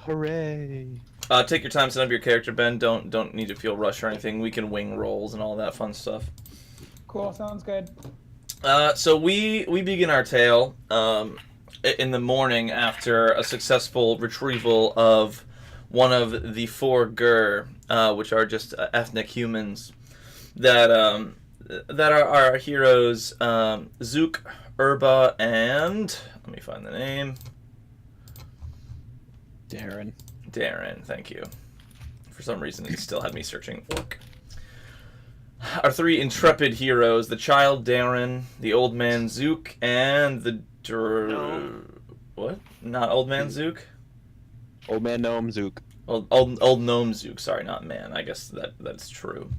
Hooray! Take your time, set up your character, Ben. Don't need to feel rushed or anything. We can wing rolls and all that fun stuff. Cool, sounds good. So we begin our tale in the morning after a successful retrieval of one of the four Gur, which are just ethnic humans that are our heroes, Zook, Urba, and let me find the name. Darren, thank you. For some reason, it still had me searching Orc. Our three intrepid heroes, the child Darren, the old man Zook, and the... What? Not old man Zook? Old man gnome Zook. Old gnome Zook, sorry, not man. I guess that's true.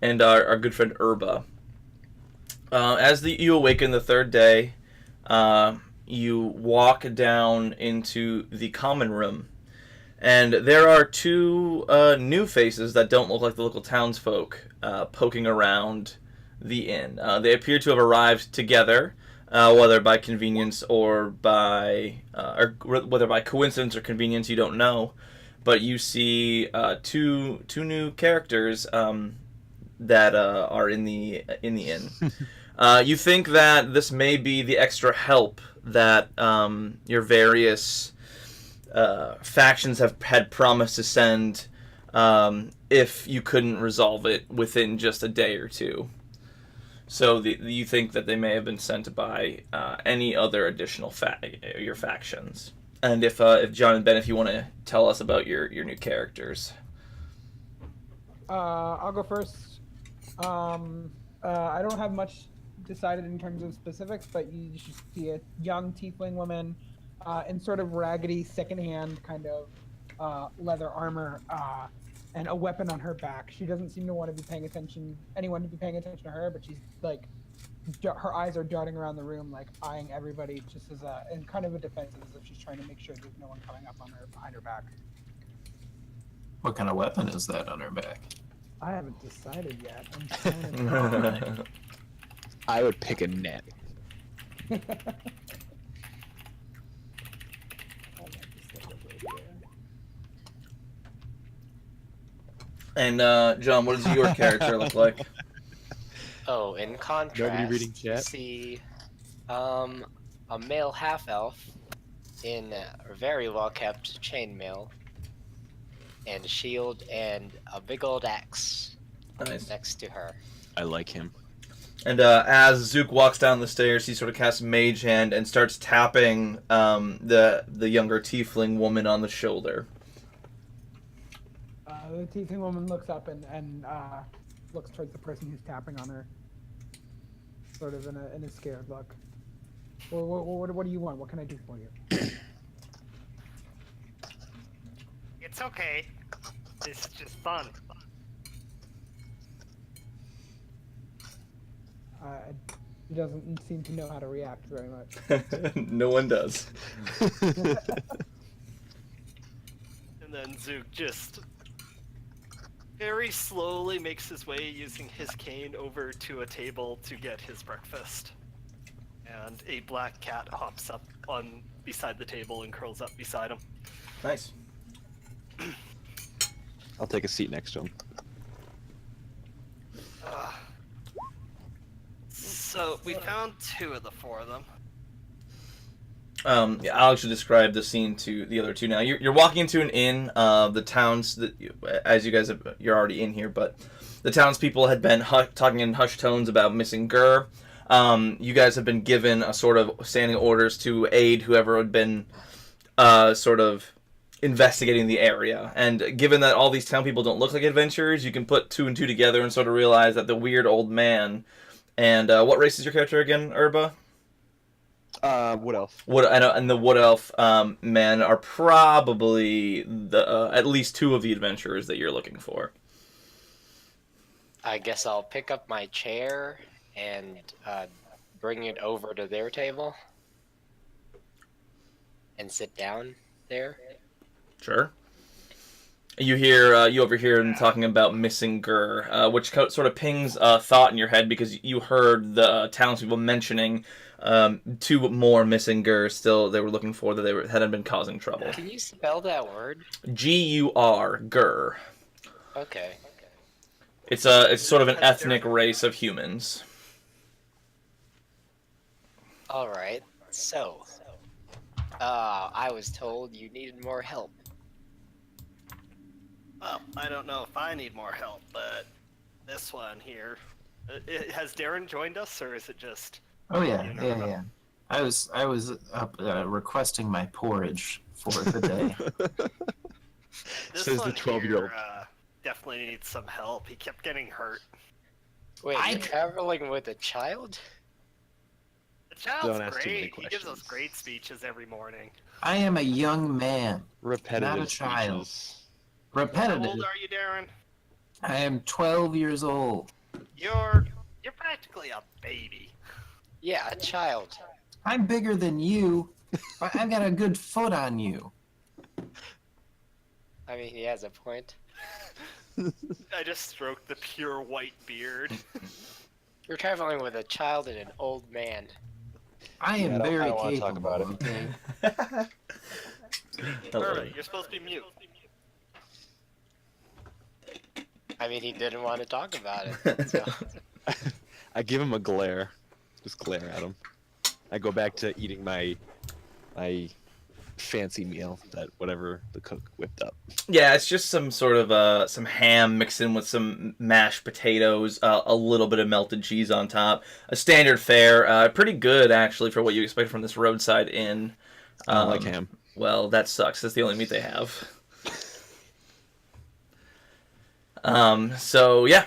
And our good friend Urba. You awaken the third day, you walk down into the common room. And there are two new faces that don't look like the local townsfolk poking around the inn. They appear to have arrived together, whether by convenience or whether by coincidence or convenience, you don't know. But you see two new characters that are in the inn. You think that this may be the extra help that your various factions had promised to send if you couldn't resolve it within just a day or two. So you think that they may have been sent by any other additional your factions. And if John and Ben, if you want to tell us about your new characters. I'll go first. I don't have much decided in terms of specifics, but you should see a young tiefling woman in sort of raggedy secondhand kind of leather armor and a weapon on her back. She doesn't seem to want to be paying attention to her, but she's like, her eyes are darting around the room, like eyeing everybody, just as in kind of a defensive, as if she's trying to make sure there's no one coming up on her behind her back. What kind of weapon is that on her back? I haven't decided yet. I'm trying to... I would pick a net. And John, what does your character look like? Oh, in contrast, Nobody reading chat? you see a male half-elf in a very well-kept chainmail and a shield and a big old axe next to her. I like him. And as Zook walks down the stairs, he sort of casts Mage Hand and starts tapping the younger tiefling woman on the shoulder. The tiefling woman looks up and looks towards the person who's tapping on her, sort of in a scared look. What do you want? What can I do for you? It's okay. This is just fun. He doesn't seem to know how to react very much. No one does. And then Zook just very slowly makes his way using his cane over to a table to get his breakfast. And a black cat hops up on beside the table and curls up beside him. Nice. I'll take a seat next to him. So we found two of the four of them. Yeah, I'll actually describe the scene to the other two now. You're walking into an inn. The towns as you guys you're already in here, but the townspeople had been talking in hushed tones about missing Gur. You guys have been given a sort of standing orders to aid whoever had been sort of investigating the area. And given that all these town people don't look like adventurers, you can put two and two together and sort of realize that the weird old man and what race is your character again, Urba? Wood elf. And the wood elf men are probably the at least two of the adventurers that you're looking for. I guess I'll pick up my chair and bring it over to their table and sit down there. Sure. You overhear them talking about missing Gur, which sort of pings a thought in your head because you heard the townspeople mentioning 2 more missing Gur still they were looking for that hadn't been causing trouble. Can you spell that word? Gur, Gur. Okay. It's sort of an ethnic race of humans. All right. So, I was told you needed more help. Well, I don't know if I need more help, but this one here. Has Darren joined us, or is it just... Oh yeah, You know, yeah. I was up requesting my porridge for the day. This Says the one 12-year-old. here, definitely needs some help. He kept getting hurt. Wait, you're traveling with a child? The child's Don't ask too many great. He gives us questions. great speeches every morning. I am a young man. Repetitive Not a child. speeches. How Repetitive. old are you, Darren? I am 12 years old. You're practically a baby. Yeah, a child. I'm bigger than you, but I've got a good foot on you. I mean, he has a point. I just stroked the pure white beard. You're traveling with a child and an old man. I am I don't very wanna capable. talk about it. Okay? Perfect. You're supposed to be mute. I mean, he didn't want to talk about it. So. I give him a glare. Just glare at him. I go back to eating my fancy meal that whatever the cook whipped up. Yeah, it's just some sort of some ham mixed in with some mashed potatoes, a little bit of melted cheese on top. A standard fare, pretty good actually for what you expect from this roadside inn. I don't like ham. Well, that sucks. That's the only meat they have. So yeah,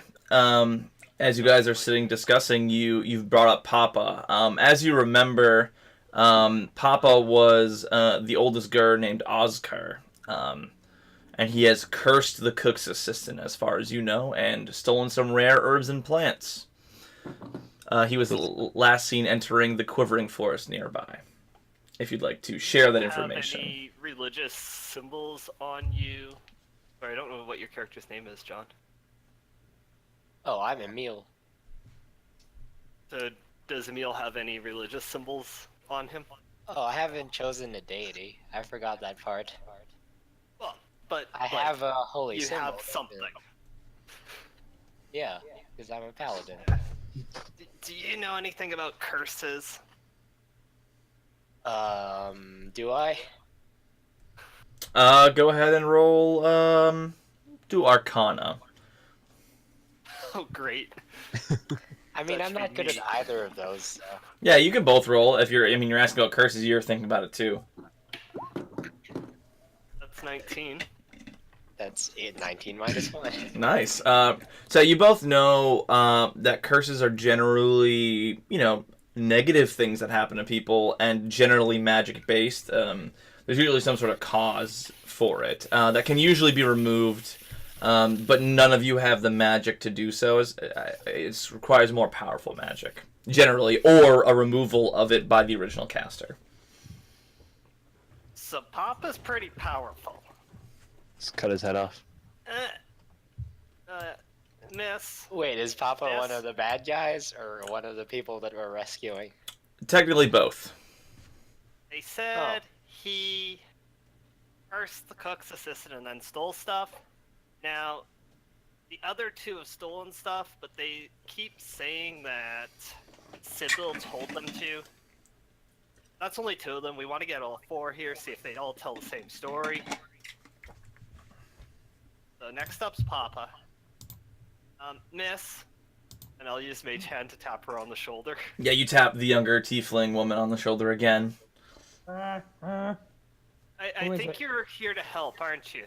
as you guys are sitting discussing, you've brought up Papa. As you remember, Papa was the oldest Gur named Oscar, and he has cursed the cook's assistant, as far as you know, and stolen some rare herbs and plants. He was last seen entering the quivering forest nearby. If you'd like to share that information. Have any religious symbols on you? Sorry, I don't know what your character's name is, John. Oh, I'm Emil. So, does Emil have any religious symbols on him? Oh, I haven't chosen a deity. I forgot that part. Well, but I like, have a holy you symbol. have something. Yeah, because I'm a paladin. Do you know anything about curses? Do I? Go ahead and roll, do Arcana. Oh, great. I mean, That I'm not should good be at either of those. So. Yeah, you can both roll. If you're asking about curses, you're thinking about it too. That's 19. That's 19 minus 1. Nice. So you both know that curses are generally, negative things that happen to people and generally magic based. There's usually some sort of cause for it that can usually be removed, but none of you have the magic to do so. It requires more powerful magic, generally, or a removal of it by the original caster. So Papa's pretty powerful. Just cut his head off. Miss. Wait, is Papa Yes. one of the bad guys or one of the people that we're rescuing? Technically both. They said he cursed the cook's assistant and then stole stuff. Now, the other 2 have stolen stuff, but they keep saying that Sybil told them to. That's only 2 of them. We want to get all 4 here, see if they all tell the same story. So next up's Papa. Miss. And I'll use Mage Hand to tap her on the shoulder. Yeah, you tap the younger tiefling woman on the shoulder again. I Who is think it? you're here to help, aren't you?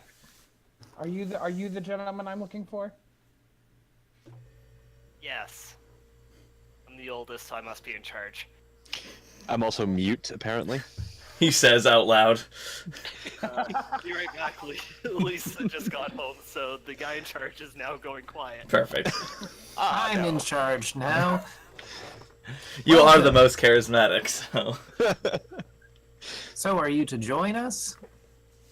Are you the gentleman I'm looking for? Yes. I'm the oldest, so I must be in charge. I'm also mute, apparently. He says out loud. Be right back, Lisa just got home, so the guy in charge is now going quiet. Perfect. I'm in charge now. You Well are done. the most charismatic, so. So are you to join us?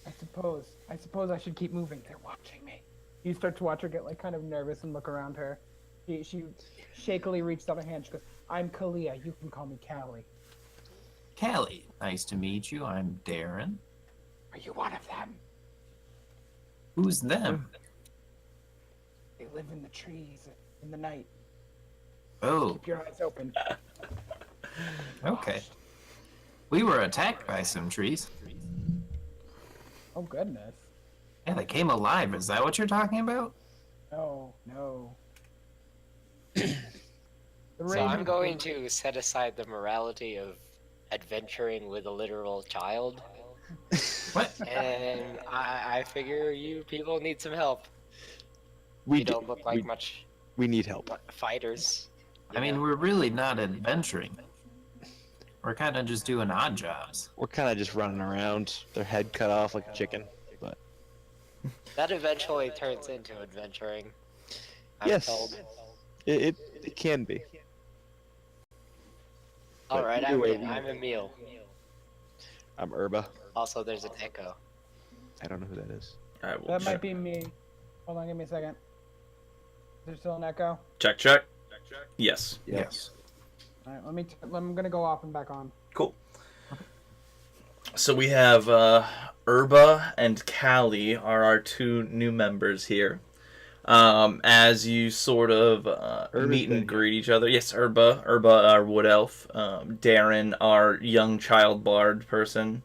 I suppose. I suppose I should keep moving. They're watching me. You start to watch her get like kind of nervous and look around her. She shakily reaches out her hand. She goes, "I'm Kalia. You can call me Callie." Callie, nice to meet you. I'm Darren. Are you one of them? Who's them? They live in the trees in the night. Oh, Keep your eyes open. okay. We were attacked by some trees. Oh goodness. Yeah, they came alive. Is that what you're talking about? No, no. So I'm going to set aside the morality of adventuring with a literal child, What? and I figure you people need some help. We You don't look like much we need help. fighters. I mean, we're really not adventuring. We're kind of just doing odd jobs. We're kind of just running around, their head cut off like a chicken. But That eventually turns into adventuring. I'm yes, told. it can be. All right, either way, I'm Emil. I'm Urba. Also, there's an echo. I don't know who that is. I will That check. might be me. Hold on, give me a second. Is there still an echo? Check. Yes. Yes. All right, I'm gonna go off and back on. Cool. So we have Urba and Callie are our two new members here. As you sort of meet been and greet each other. Yes, Urba, our wood elf. Darren, our young child bard person.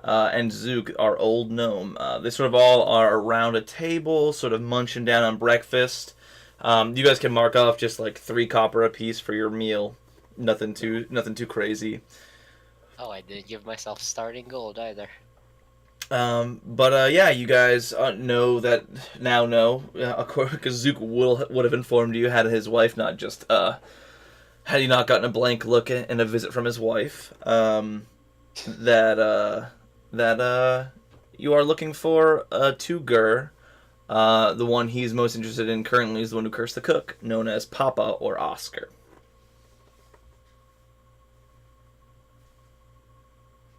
And Zook, our old gnome. They sort of all are around a table, sort of munching down on breakfast. You guys can mark off just like 3 copper apiece for your meal. Nothing too crazy. Oh, I didn't give myself starting gold either. But yeah, you guys know because Zook would have informed you had his wife not just had he not gotten a blank look and a visit from his wife, that you are looking for Tugur. The one he's most interested in currently is the one who cursed the cook, known as Papa or Oscar.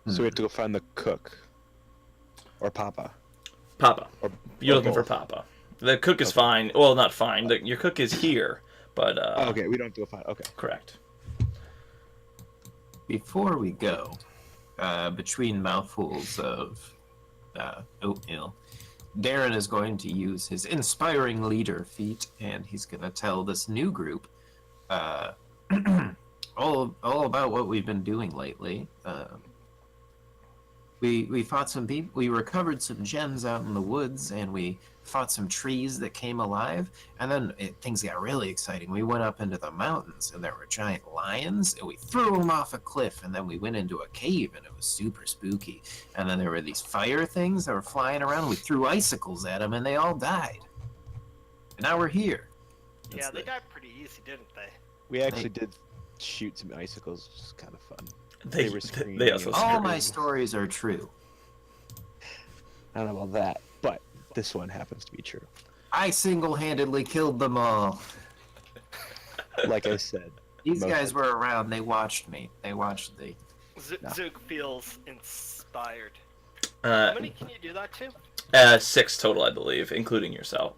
So we have to go find the cook. Or Papa. Papa. Or, You're or looking for both. Papa. The cook is fine. Well, not fine. Your cook is here, but Oh, okay, we don't have to go find. Okay. correct. Before we go, between mouthfuls of oatmeal, Darren is going to use his inspiring leader feat, and he's going to tell this new group all about what we've been doing lately. We fought some people. We recovered some gems out in the woods, and we fought some trees that came alive. And then things got really exciting. We went up into the mountains, and there were giant lions, and we threw them off a cliff. And then we went into a cave, and it was super spooky. And then there were these fire things that were flying around. We threw icicles at them, and they all died. And now we're here. Yeah, they died pretty easy, didn't they? We actually did shoot some icicles, which is kind of fun. They were screaming. they also and- All scream. my stories are true. I don't know about that, but this one happens to be true. I single-handedly killed them all. Like I said. These Most guys of- were around. They watched me. They watched the. No. Zook feels inspired. How many can you do that to? 6 total, I believe, including yourself.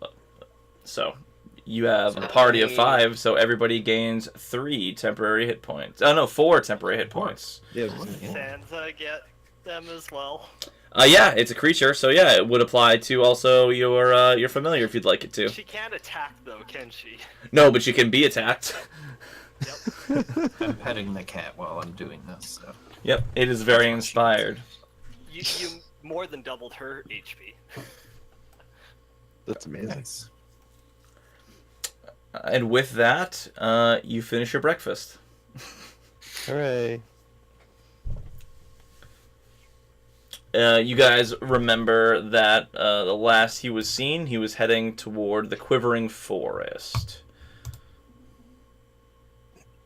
So you have a party of 5, so everybody gains 3 temporary hit points. Oh no, 4 temporary hit points. Yeah, Sansa get them as well. Yeah, it's a creature, so yeah, it would apply to also your familiar if you'd like it to. She can't attack though, can she? No, but you can be attacked. I'm petting the cat while I'm doing this. So. Yep, it is very inspired. You more than doubled her HP. that's amazing. Nice. And with that, you finish your breakfast. Hooray. You guys remember that the last he was seen, he was heading toward the Quivering Forest.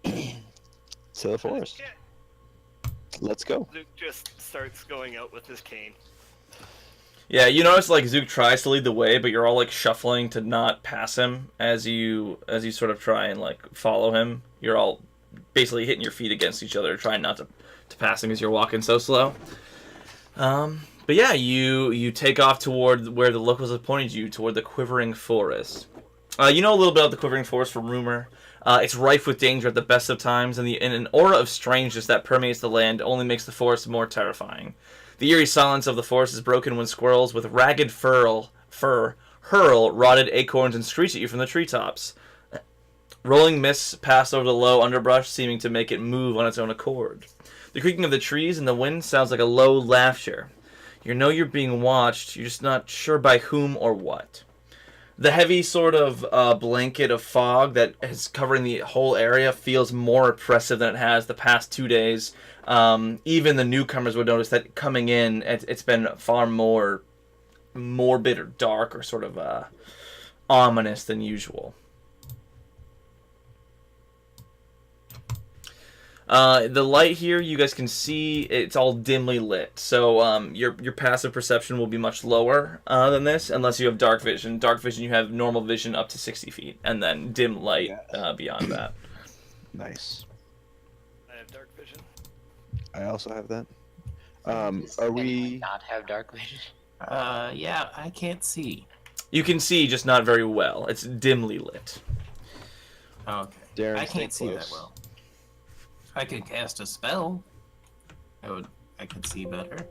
To the forest. Yeah. Let's go. Zook just starts going out with his cane. Yeah, you notice like Zook tries to lead the way, but you're all like shuffling to not pass him as you sort of try and like follow him. You're all basically hitting your feet against each other, trying not to pass him as you're walking so slow. But yeah, you take off toward where the locals have pointed you, toward the Quivering Forest. You know a little bit about the Quivering Forest from rumor. It's rife with danger at the best of times, and an aura of strangeness that permeates the land only makes the forest more terrifying. The eerie silence of the forest is broken when squirrels with ragged fur hurl rotted acorns and screech at you from the treetops. Rolling mists pass over the low underbrush, seeming to make it move on its own accord. The creaking of the trees and the wind sounds like a low laughter. You know you're being watched, you're just not sure by whom or what. The heavy sort of blanket of fog that is covering the whole area feels more oppressive than it has the past 2 days. Even the newcomers would notice that coming in, it's been far more morbid or dark or sort of ominous than usual. The light here, you guys can see it's all dimly lit, so your passive perception will be much lower than this, unless you have dark vision. Dark vision, you have normal vision up to 60 feet, and then dim light beyond that. Nice. I have dark vision. I also have that. Are we? Not have dark vision? Yeah, I can't see. You can see, just not very well. It's dimly lit. Okay. Darren, I stay can't see that close. well. I could cast a spell. I could see better.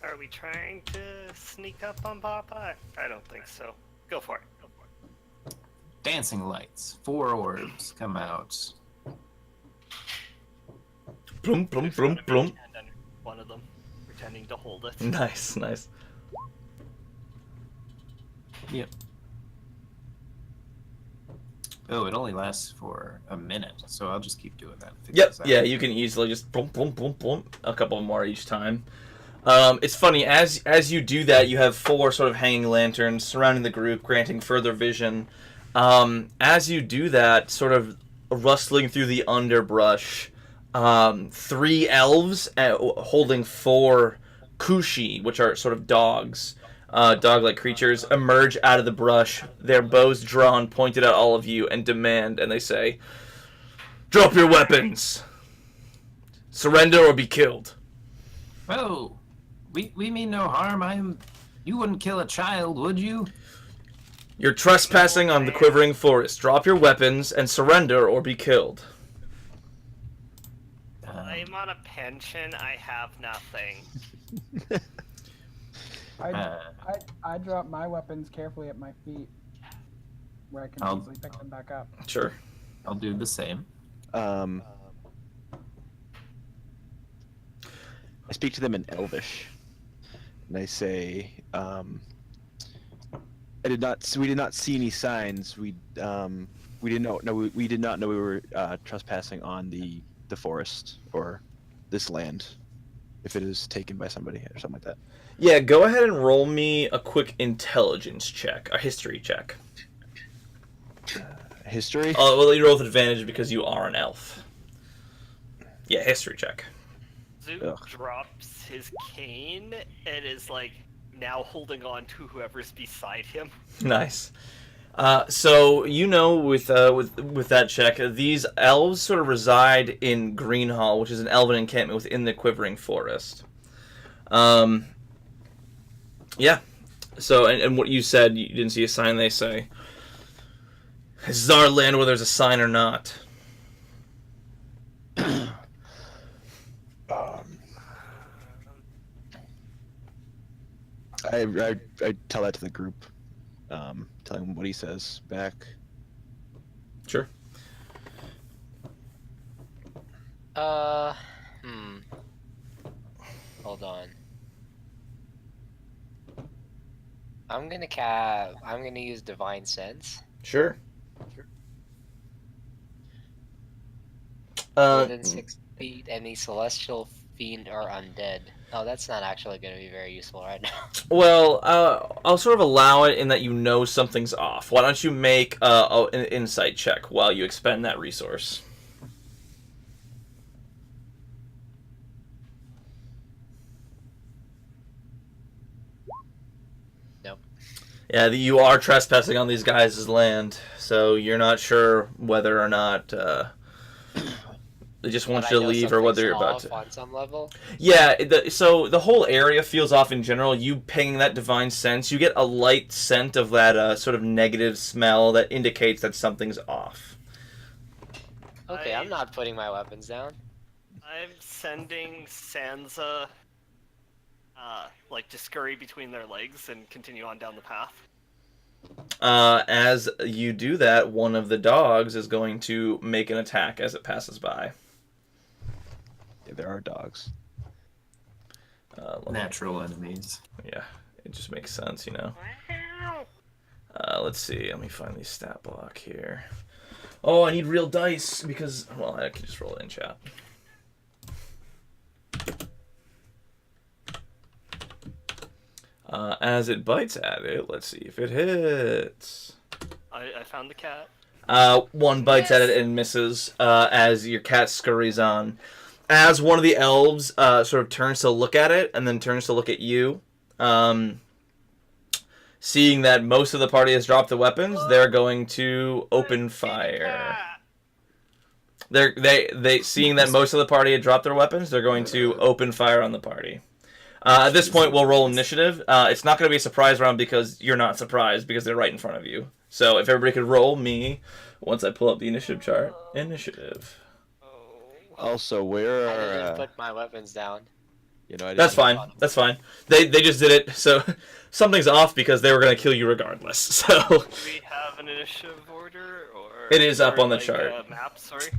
Are we trying to sneak up on Papa? I don't think so. Go for it. Dancing lights. 4 orbs come out. Plum, plum, plum, plum. And then one of them pretending to hold it. Nice, nice. Yep. Oh, it only lasts for a minute, so I'll just keep doing that. Figure Yep, this out. yeah, you can easily just boom, boom, boom, boom, a couple more each time. It's funny, as you do that, you have 4 sort of hanging lanterns surrounding the group, granting further vision. As you do that, sort of rustling through the underbrush, 3 elves holding 4 kushi, which are sort of dogs, dog-like creatures, emerge out of the brush, their bows drawn, pointed at all of you, and demand, and they say, "Drop your weapons! Surrender or be killed!" Oh, we mean no harm. You wouldn't kill a child, would you? You're trespassing on the Quivering Forest. Drop your weapons and surrender or be killed. I'm on a pension. I have nothing. I drop my weapons carefully at my feet, where I can I'll- easily pick them back up. Sure. I'll do the same. I speak to them in Elvish, and I say, we did not see any signs. We did not know we were trespassing on the forest or this land, if it is taken by somebody or something like that. Yeah, go ahead and roll me a quick intelligence check, a history check. History. Well, you roll with advantage because you are an elf. Yeah, history check. Zoot Ugh. drops his cane and is like now holding on to whoever's beside him. Nice. So you know, with that check, these elves sort of reside in Greenhall, which is an elven encampment within the Quivering Forest. Yeah. So, and what you said, you didn't see a sign. They say, "This is our land, whether there's a sign or not." I tell that to the group, telling him what he says back. Sure. Hold on. I'm gonna use Divine Sense. Sure. Within 6 feet, any celestial fiend or undead. Oh, that's not actually going to be very useful right now. Well, I'll sort of allow it in that you know something's off. Why don't you make an insight check while you expend that resource? Nope. Yeah, you are trespassing on these guys' land, so you're not sure whether or not It just But wants I you to know leave or whether you're about off to. on some level. Yeah, so the whole area feels off in general. You pinging that divine sense, you get a light scent of that sort of negative smell that indicates that something's off. Okay, I'm not putting my weapons down. I'm sending Sansa, like, to scurry between their legs and continue on down the path. As you do that, one of the dogs is going to make an attack as it passes by. Yeah, there are dogs. Natural enemies. Yeah, it just makes sense, you know. Let's see. Let me find the stat block here. Oh, I need real dice because, well, I can just roll it in chat. As it bites at it, let's see if it hits. I found the cat. One bites at it and misses as your cat scurries on. As one of the elves sort of turns to look at it and then turns to look at you, seeing that most of the party has dropped the weapons, they're going to open fire. They seeing that most of the party had dropped their weapons, they're going to open fire on the party. At this point, we'll roll initiative. It's not going to be a surprise round because you're not surprised because they're right in front of you. So if everybody could roll me once I pull up the initiative chart. Initiative. Also, where I are... didn't put my weapons down. You know, I That's didn't- fine. That's fine. They just did it, so something's off because they were going to kill you regardless. So Do we have an initiative order, or It is up or, on the like, chart. a map, sorry.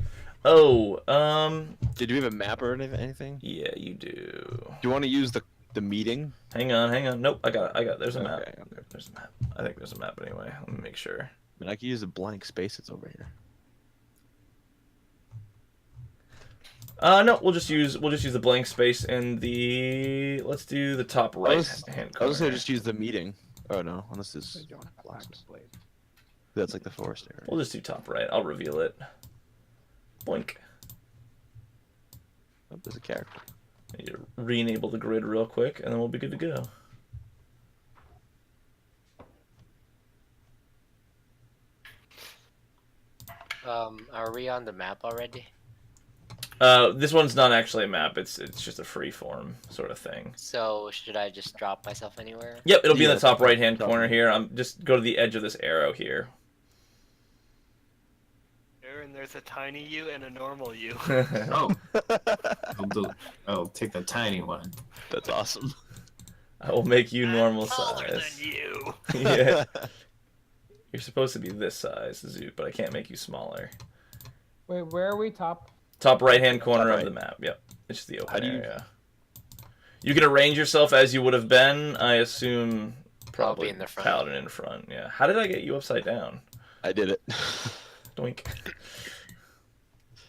Did you have a map or anything? Yeah, you do. Do you want to use the meeting? Hang on. Nope, I got it. There's a map. Okay, okay. There's a map. I think there's a map anyway. Let me make sure. I mean, I could use a blank space that's over here. No, we'll just use the blank space in the. Let's do the top right hand I corner. was gonna just use the meeting. Oh no, unless this So you don't have black displayed. that's like the forest area. We'll just do top right. I'll reveal it. Blink. Oh, there's a character. I need to re-enable the grid real quick, and then we'll be good to go. Are we on the map already? This one's not actually a map. It's just a free form sort of thing. So should I just drop myself anywhere? Yep, it'll be in Yeah, the top right hand top corner right. here. I'm just go to the edge of this arrow here. There, and there's a tiny you and a normal you. Oh, I'll take the tiny one. That's awesome. I will make you I'm normal taller size. than you. Yeah. You're supposed to be this size, Zoot, but I can't make you smaller. Wait, where are we? Top? Top right hand corner Top of right. the map. Yep. It's just the How open do you- area. You can arrange yourself as you would have been, I assume probably in the front. Paladin in front. Yeah. How did I get you upside down? I did it. Doink.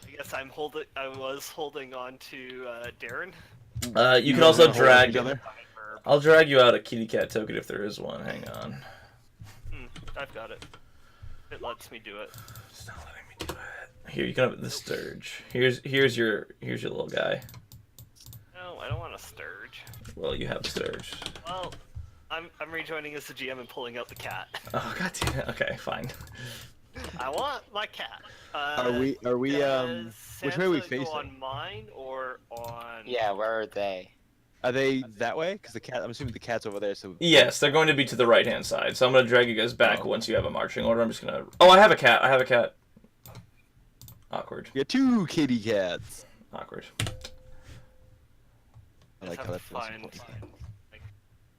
I guess I was holding on to Darren. You can also wanna hold drag. each other? I'll drag you out a kitty cat token if there is one. Hang on. I've got it. It lets me do it. It's not letting me do it. Here, you can have the Sturge. Here's your little guy. No, I don't want a Sturge. Well, you have Sturge. Well, I'm rejoining as the GM and pulling out the cat. Oh god damn it. Okay, fine. I want my cat. Are we Does which way are we Sansa go facing? on mine or on? Yeah, where are they? Are they that way? Because the cat. I'm assuming the cat's over there. So Yes, they're going to be to the right hand side. So I'm gonna drag you guys back Oh. once you have a marching order. I'm just gonna. Oh, I have a cat. Awkward. you got two kitty cats. Awkward. I like Just how have that to feels find important. like,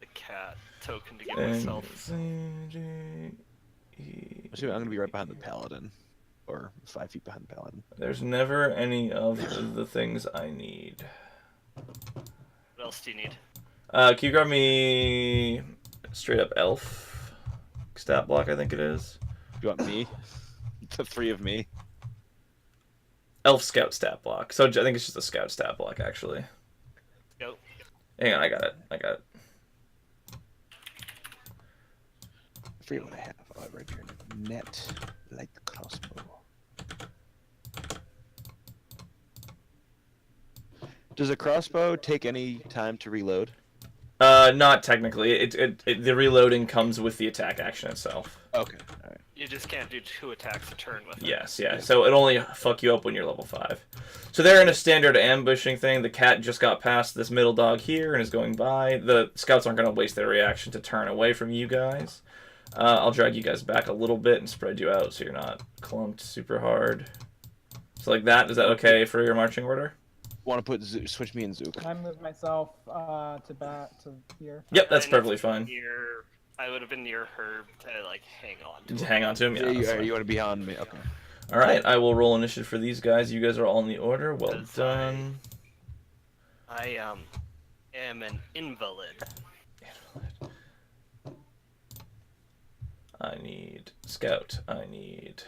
the cat token to get myself. I'm assuming I'm gonna be right behind the paladin, or 5 feet behind the paladin. There's never any of the things I need. What else do you need? Can you grab me straight up elf stat block? I think it is. You want me? The 3 of me. Elf scout stat block. So I think it's just a scout stat block actually. Go. Hang on, I got it. I forget what I have. Oh, right here. Net light crossbow. Does a crossbow take any time to reload? Not technically. The reloading comes with the attack action itself. Okay. All right. You just can't do 2 attacks a turn with it. Yes, yeah. So it only fuck you up when you're level 5. So they're in a standard ambushing thing. The cat just got past this middle dog here and is going by. The scouts aren't going to waste their reaction to turn away from you guys. I'll drag you guys back a little bit and spread you out so you're not clumped super hard. So like that, is that okay for your marching order? Want to put switch me and Zook? Can I move myself to here? Yep, that's I perfectly fine. I would have been near her to like hang on to Just him. hang on to him. Yeah. that's fine. You want to be on me? Okay. All right, I will roll initiative for these guys. You guys are all in the order. Well Because done. I am an invalid. I need scout. I need.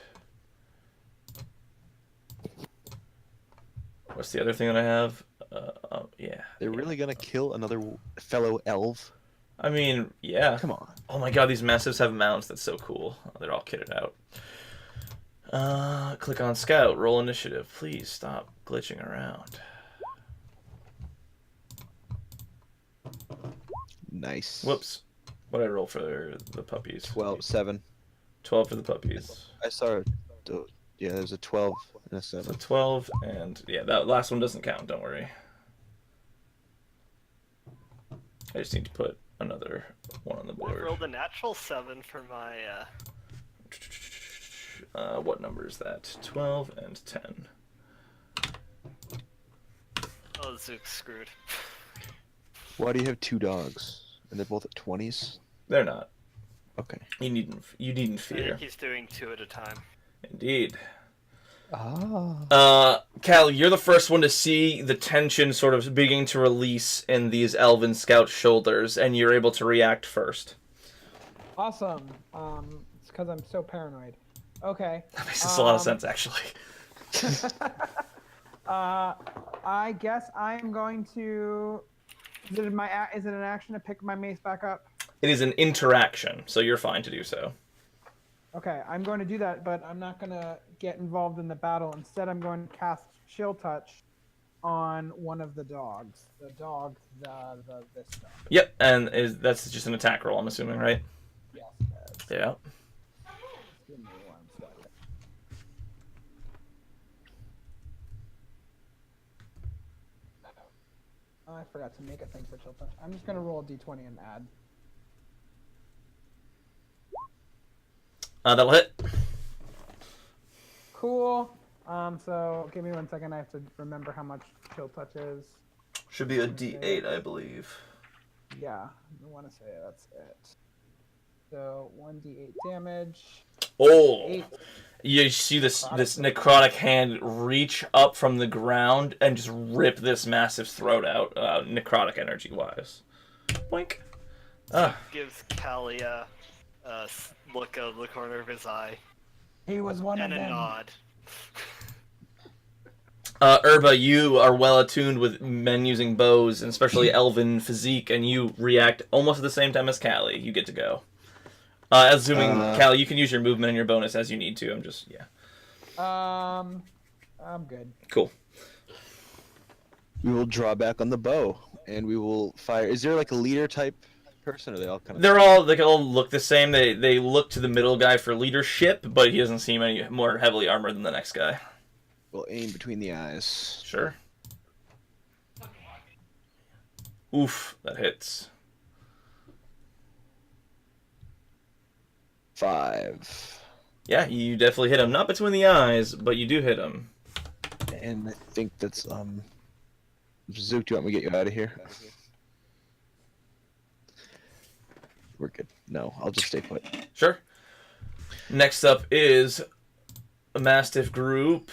What's the other thing that I have? Yeah. They're really gonna kill another fellow elf? I mean, yeah. Come on. Oh my god, these massives have mounts. That's so cool. Oh, they're all kitted out. Click on scout. Roll initiative. Please stop glitching around. Nice. Whoops. What did I roll for the puppies? 7. 12 for the puppies. I saw. Yeah, there's a 12 and a So 7. 12, and yeah, that last one doesn't count, don't worry. I just need to put another one on the I board. rolled a natural 7 for my. What number is that? 12 and 10. Oh, Zook's screwed. Why do you have 2 dogs? And they're both at 20s? They're not. Okay. You needn't I fear. think he's doing 2 at a time. Indeed. Ah. Cal, you're the first one to see the tension sort of beginning to release in these elven scout shoulders, and you're able to react first. Awesome. It's because I'm so paranoid. Okay. That makes a lot of sense, actually. I guess I'm going to. Is it an action to pick my mace back up? It is an interaction, so you're fine to do so. Okay, I'm going to do that, but I'm not going to get involved in the battle. Instead, I'm going to cast Chill Touch on one of the dogs. The dog, this dog. Yep, and that's just an attack roll, I'm assuming, right? Yes, it is. Yeah. Give me 1 second. Oh, I forgot to make a thing for Chill Touch. I'm just going to roll a d20 and add. That'll hit. Cool. So give me 1 second. I have to remember how much Chill Touch is. Should be a D8, I believe. Yeah, I want to say that's it. So 1d8 damage. Oh! 8. You see this necrotic hand reach up from the ground and just rip this massive throat out, necrotic energy-wise. Boink. Gives Callie a look out of the corner of his eye He was one and of a them. nod. Urba, you are well attuned with men using bows, and especially elven physique, and you react almost at the same time as Callie. You get to go. Assuming, Callie, you can use your movement and your bonus as you need to. I'm good. Cool. We will draw back on the bow, and we will fire. Is there like a leader type person, or are they all kind of? They all look the same. They look to the middle guy for leadership, but he doesn't seem any more heavily armored than the next guy. We'll aim between the eyes. Sure. Oof, that hits. 5. Yeah, you definitely hit him. Not between the eyes, but you do hit him. And I think that's Zook, do you want me to get you out of here? We're good. No, I'll just stay put. Sure. Next up is a Mastiff Group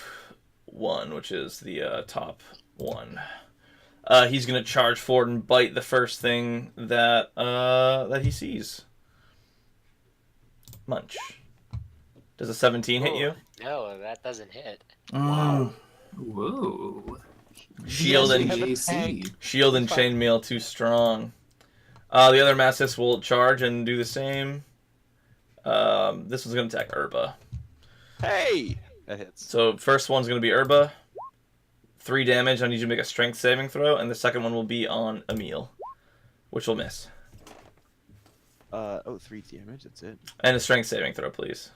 1, which is the top one. He's gonna charge forward and bite the first thing that he sees. Munch. Does a 17 hit you? No, that doesn't hit. Wow. Whoa. Shield and AC. shield and chainmail too strong. The other Mastiffs will charge and do the same. This one's gonna attack Urba. Hey! That hits. So first one's gonna be Urba. 3 damage. I need you to make a strength saving throw, and the second one will be on Emil, which will miss. 3 damage, that's it. And a strength saving throw, please.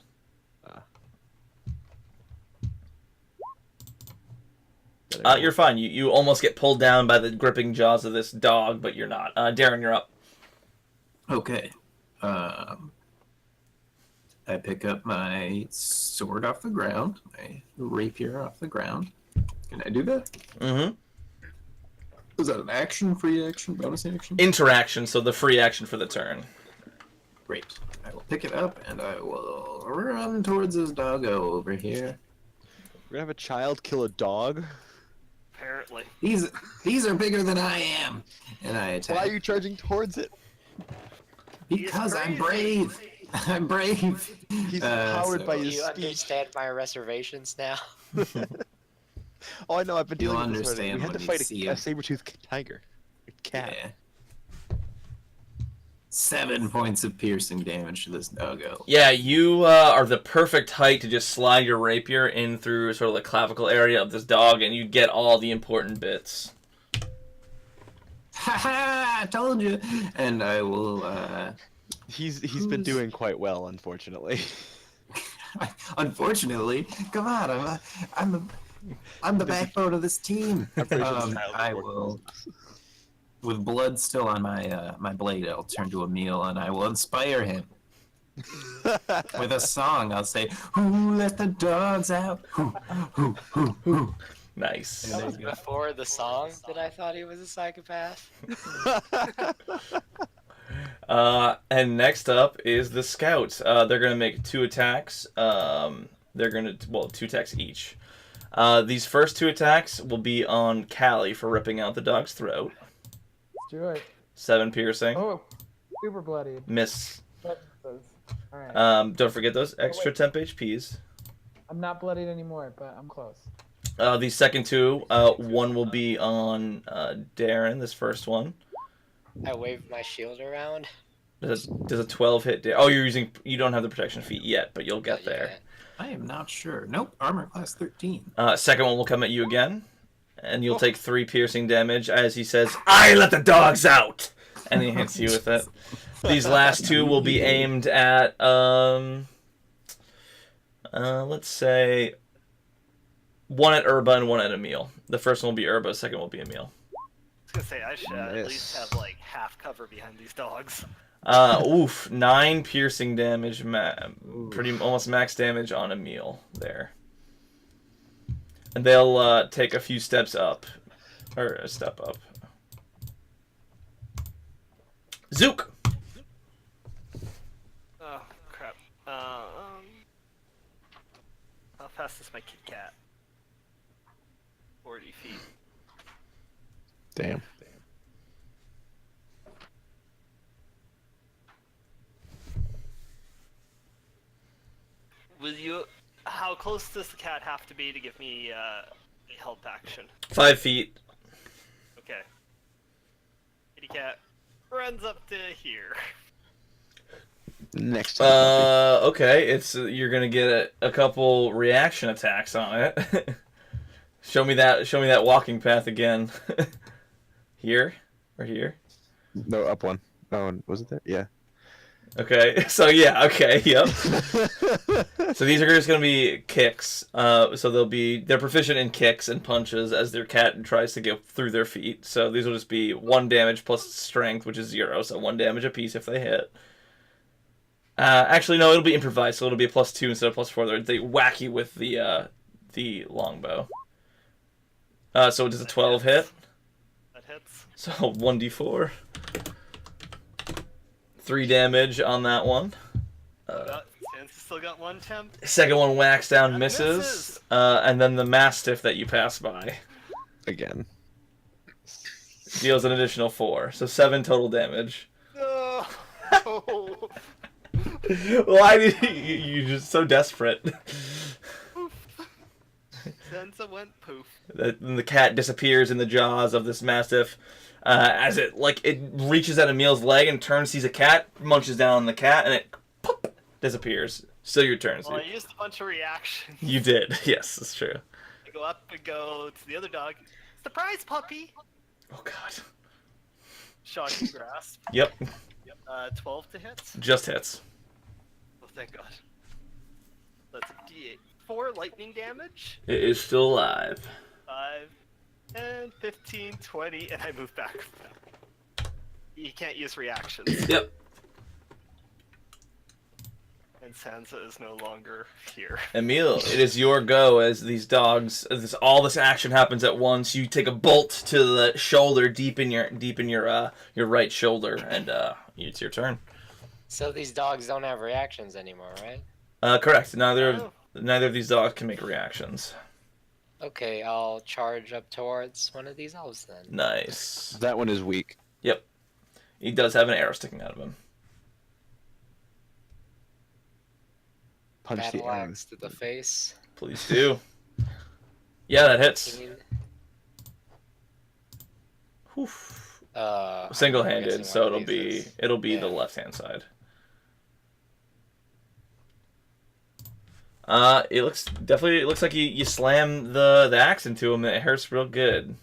You're fine. You almost get pulled down by the gripping jaws of this dog, but you're not. Darren, you're up. Okay. I pick up my sword off the ground, my rapier off the ground. Can I do that? Mm-hmm. Is that an action, free action, bonus action? Interaction, so the free action for the turn. Great. I will pick it up and I will run towards this doggo over here. We're gonna have a child kill a dog. Apparently. These are bigger than I am, and I attack. Why are you charging towards it? Because I'm crazy. brave. I'm brave. He's powered by Do his you speed. understand my reservations now? Oh, I know. I've been You'll dealing with this already. understand We had to when you fight see a it. saber-toothed tiger. A cat. Yeah. 7 points of piercing damage to this doggo. Yeah, you are the perfect height to just slide your rapier in through sort of the clavicle area of this dog, and you get all the important bits. Ha ha! I told you. And I will. He's been doing quite well, unfortunately. Unfortunately, come on. I'm the backbone of this team. I will. With blood still on my my blade, I'll turn to Emil and I will inspire him. With a song, I'll say, "Who let the dogs out? Who?" Nice. That was before the song that I thought he was a psychopath. And next up is the scouts. They're gonna make 2 attacks. They're gonna 2 attacks each. These first 2 attacks will be on Callie for ripping out the dog's throat. Let's do it. 7 piercing. Oh, super bloodied. Miss. Alright. Don't forget those extra temp HPs. I'm not bloodied anymore, but I'm close. The second 2, one will be on Darren. This first one. I waved my shield around. Does a 12 hit? Oh, you don't have the protection feat yet, but you'll get there. I am not sure. Nope, armor class 13. Second one will come at you again, and you'll take 3 piercing damage as he says, "I let the dogs out," and he hits you with it. These last 2 will be aimed at let's say one at Urba and one at Emil. The first one will be Urba, the second will be Emil. I was gonna say I should at least have like half cover behind these dogs. 9 piercing damage, pretty almost max damage on Emil there. And they'll take a few steps up, or a step up. Zook. Oh crap. How fast is my Kit Kat? 40 feet. Damn. Will you? How close does the cat have to be to give me a help action? 5 feet. Okay. Kitty cat runs up to here. Next time. Okay. You're gonna get a couple reaction attacks on it. Show me that walking path again. Here or here? No, up one. Oh, was it there? Yeah. Okay. So yeah. Okay. Yep. So these are just gonna be kicks. So they're proficient in kicks and punches as their cat tries to get through their feet. So these will just be 1 damage plus strength, which is 0. So 1 damage apiece if they hit. Actually, no, it'll be improvised, so it'll be a +2 instead of +4. They whack you with the longbow. So does a 12 hit? That hits. So 1d4. 3 damage on that one. Sansa still got 1 temp. Second one whacks down, That misses. misses. And then the Mastiff that you pass by Again. deals an additional 4. So 7 total damage. No. Why did you're just so desperate? Sansa went poof. Then the cat disappears in the jaws of this Mastiff. As it reaches at Emil's leg and turns, sees a cat, munches down on the cat, and it pop, disappears. Still your turn. Well, I used a bunch of reactions. You did. Yes, that's true. I go up and go to the other dog. Surprise, puppy! Oh god. Shocking grasp. Yep. 12 to hit. Just hits. Oh, thank God. That's a D8. 4 lightning damage. It is still alive. 5, 10, 15, 20, and I move back. He can't use reactions. Yep. And Sansa is no longer here. Emil, it is your go as these dogs. As all this action happens at once. You take a bolt to the shoulder, deep in your right shoulder, and it's your turn. So these dogs don't have reactions anymore, right? Correct. Neither of these dogs can make reactions. Okay, I'll charge up towards one of these elves then. Nice. That one is weak. Yep. He does have an arrow sticking out of him. Punch the Battle arm. axe to the face. Please do. Yeah, that hits. 18. Oof. I'm Single-handed, guessing so one of these is- it'll be yeah. the left-hand side. It looks like you slam the axe into him and it hurts real good.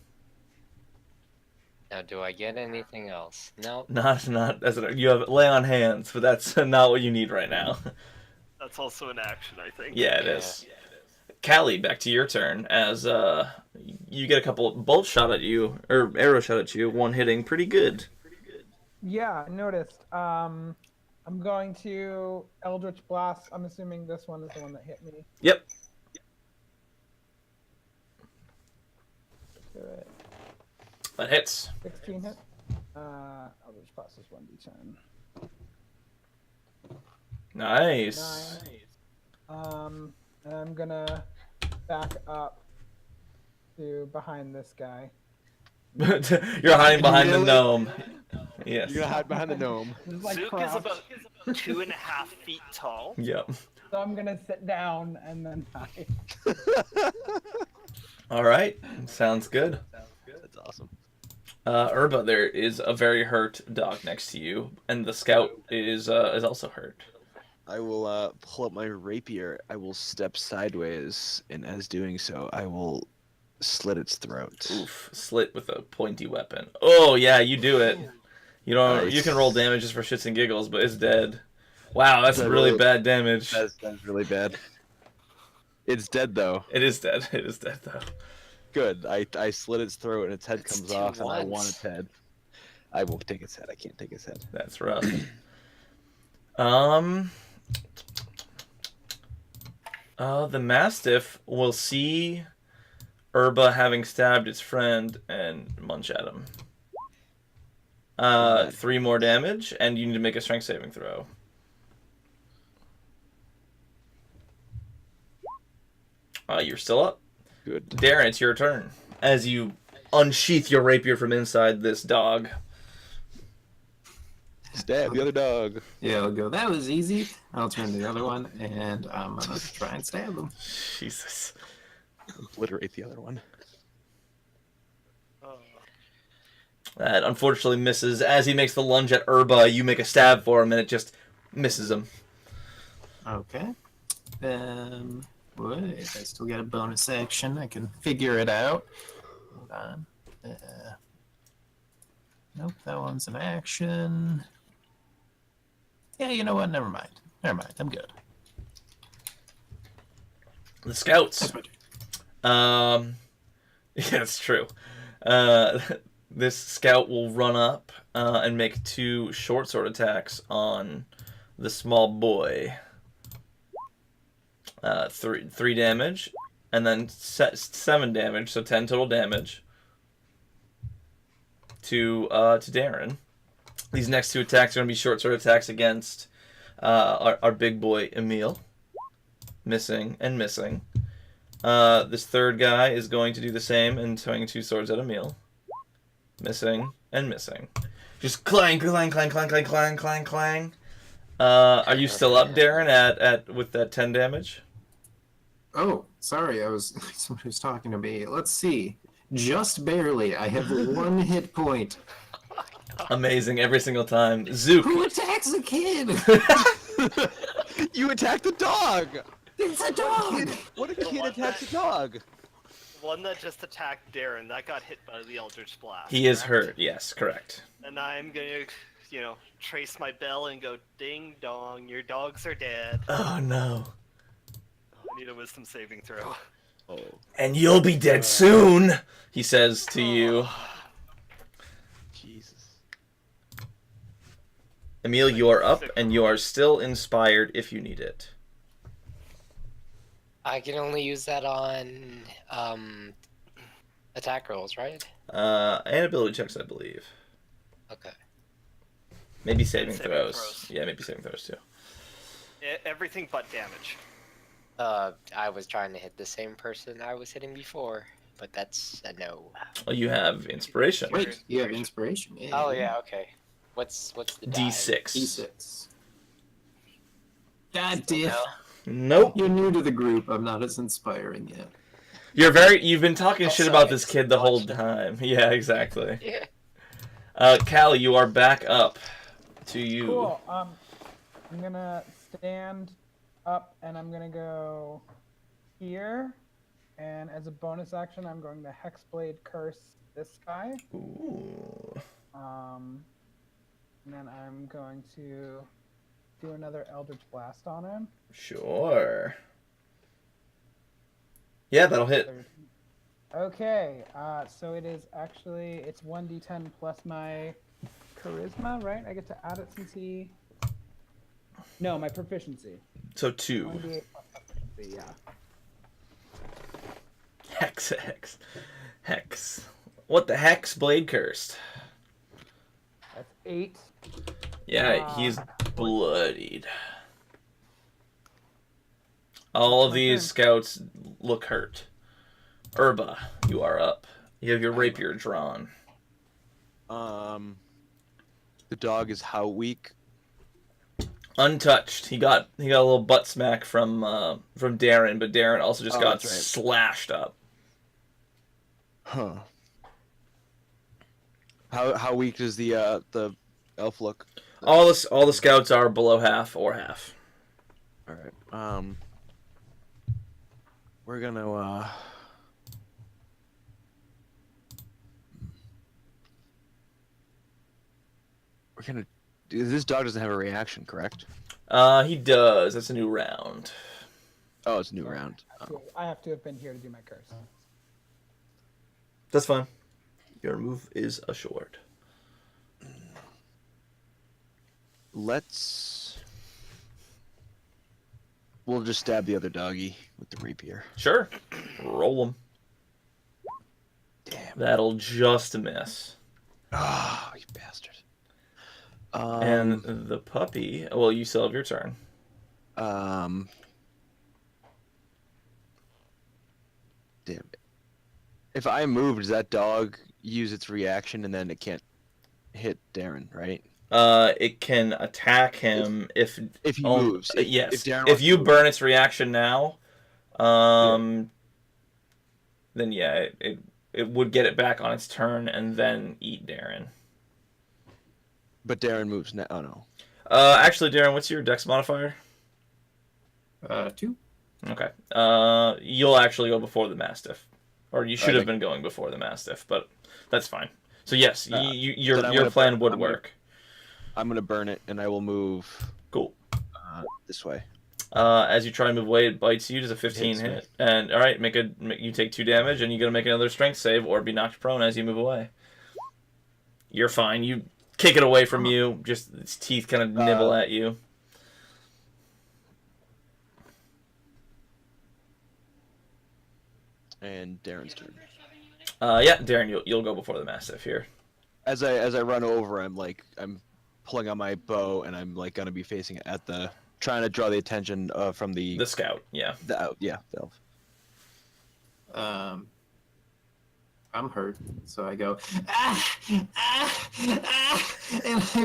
Now, do I get anything else? No. Not as you have lay on hands, but that's not what you need right now. That's also an action, I think. Yeah, it is. Callie, back to your turn as you get a couple bolt shot at you or arrow shot at you, one hitting pretty good. Yeah, I noticed. I'm going to Eldritch Blast. I'm assuming this one is the one that hit me. Yep. Do it. That hits. 16 hit. Eldritch Blast is 1d10. Nice. 9. And I'm gonna back up to behind this guy. You're hiding behind the Really? gnome. Yes. You're gonna hide behind the gnome. Just like Zook crouch. is about 2.5 feet tall. Yep. So I'm gonna sit down and then hide. All right. Sounds good. That's awesome. Urba, there is a very hurt dog next to you, and the scout is also hurt. I will pull up my rapier. I will step sideways, and as doing so, I will slit its throat. Oof, slit with a pointy weapon. Oh yeah, you do it. You don't. Nice. You can roll damage just for shits and giggles, but it's dead. Wow, that's That really really- bad damage. That's really bad. It's dead though. It is dead. It is dead though. Good. I slit its throat, and its head It's comes 2 off, and I want ones. its head. I won't take its head. I can't take its head. That's rough. The Mastiff will see Urba having stabbed its friend and munch at him. 3 more damage, and you need to make a strength saving throw. You're still up. Good. Darren, it's your turn. As you unsheath your rapier from inside this dog. Stab the other dog. Yeah, I'll go. That was easy. I'll turn to the other one, and I'm gonna try and stab him. Jesus. Obliterate the other one. Oh. That unfortunately misses. As he makes the lunge at Urba, you make a stab for him, and it just misses him. Okay. Wait, I still got a bonus action. I can figure it out. Hold on. Nope, that one's an action. Yeah, you know what? Never mind. I'm good. The scouts. That's my turn. Yeah, it's true. This scout will run up and make 2 short sword attacks on the small boy. 3 damage, and then 7 damage, so 10 total damage to Darren. These next 2 attacks are going to be short sword attacks against our big boy Emil. Missing and missing. This third guy is going to do the same and swing 2 swords at Emil. Missing and missing. Just clang, clang, clang, clang, clang, clang, clang, clang. Are you still up, Darren, at with that 10 damage? Oh, sorry, I was somebody was talking to me. Let's see. Just barely. I have 1 hit point. Amazing every single time. Zook. Who attacks a kid? You attacked the dog. It's a dog. What a kid attacks a dog. One that just attacked Darren, that got hit by the Eldritch Blast. He is correct? hurt. Yes, correct. And I'm gonna, trace my bell and go, ding dong, your dogs are dead. Oh no. need a wisdom saving throw. Oh. And you'll be dead soon, he says to you. Jesus. Emil, you are up, and you are still inspired if you need it. I can only use that on attack rolls, right? And ability checks, I believe. Okay. Maybe saving saving throws. throws. Yeah, maybe saving throws too. Everything but damage. I was trying to hit the same person I was hitting before, but that's a no. Well, you have inspiration. Wait, you have inspiration. Yeah, Oh yeah, okay. What's the die? D6. D6. God damn. No. Nope. You're new to the group. I'm not as inspiring yet. You've been talking shit about this kid the whole time. Yeah, exactly. Yeah. Callie, you are back up to you. Cool. I'm gonna stand up and I'm gonna go here, and as a bonus action, I'm going to Hexblade Curse this guy. Ooh. And then I'm going to do another Eldritch Blast on him. Sure. Yeah, that'll hit. Okay, so it's 1d10 plus my charisma, right? I get to add it since he... No, my proficiency. So 2. 1d8 plus proficiency, yeah. Hex. What the heck's blade cursed? That's 8. Yeah, he's bloodied. All of these scouts look hurt. Urba, you are up. You have your rapier drawn. The dog is how weak? Untouched. He got a little butt smack from Darren, but Darren also just got that's right. slashed up. Huh. How weak does the elf look? All the scouts are below half or half. All right. We're gonna This dog doesn't have a reaction, correct? He does. That's a new round. Oh, it's a new round. I have to have been here to do my curse. That's fine. Your move is assured. We'll just stab the other doggy with the rapier. Sure. Roll him. Damn. That'll just miss. Oh, you bastard. And the puppy. Well, you still have your turn. Damn it. If I move, does that dog use its reaction and then it can't hit Darren, right? It can attack him if he moves. Yes. If Darren If wants you to burn its reaction now, then yeah, it would get it back on its turn and then eat Darren. But Darren moves now. Oh no. Actually, Darren, what's your dex modifier? 2. Okay. You'll actually go before the Mastiff. Or you should have been going before the Mastiff, but that's fine. So yes, your plan would work. I'm gonna burn it, and I will move. Cool. This way. As you try and move away, it bites you. Does a 15 hit? And all right, you take 2 damage, and you got to make another strength save or be knocked prone as you move away. You're fine. You kick it away from you. Just its teeth kind of nibble at you. And Darren's turn. Yeah, Darren, you'll go before the Mastiff here. As I run over, I'm pulling on my bow, and I'm gonna be facing it trying to draw the attention from the scout. Yeah. The elf. I'm hurt, so I go, and I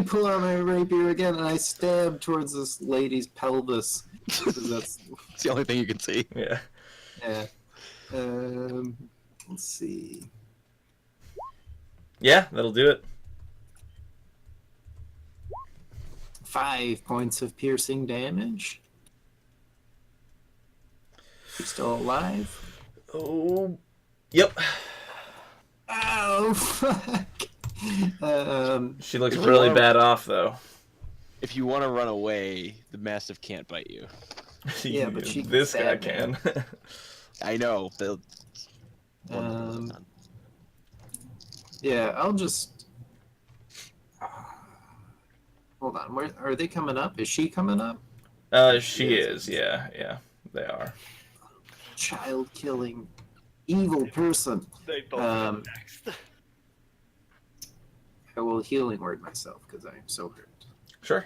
pull out my rapier again, and I stab towards this lady's pelvis. That's it's the only thing you can see. Yeah. Yeah. Let's see. Yeah, that'll do it. 5 points of piercing damage. She's still alive. Oh. Yep. Oh, fuck. She looks really bad off, though. If you want to run away, the Mastiff can't bite you. Yeah, but she can this guy stab me. can. I know. The one level Um, done. Yeah, I'll just. Hold on. Where are they coming up? Is she coming up? She is. Yeah, yeah, they are. Child killing, evil person. They both Um, come next. I will healing word myself because I am so hurt. Sure.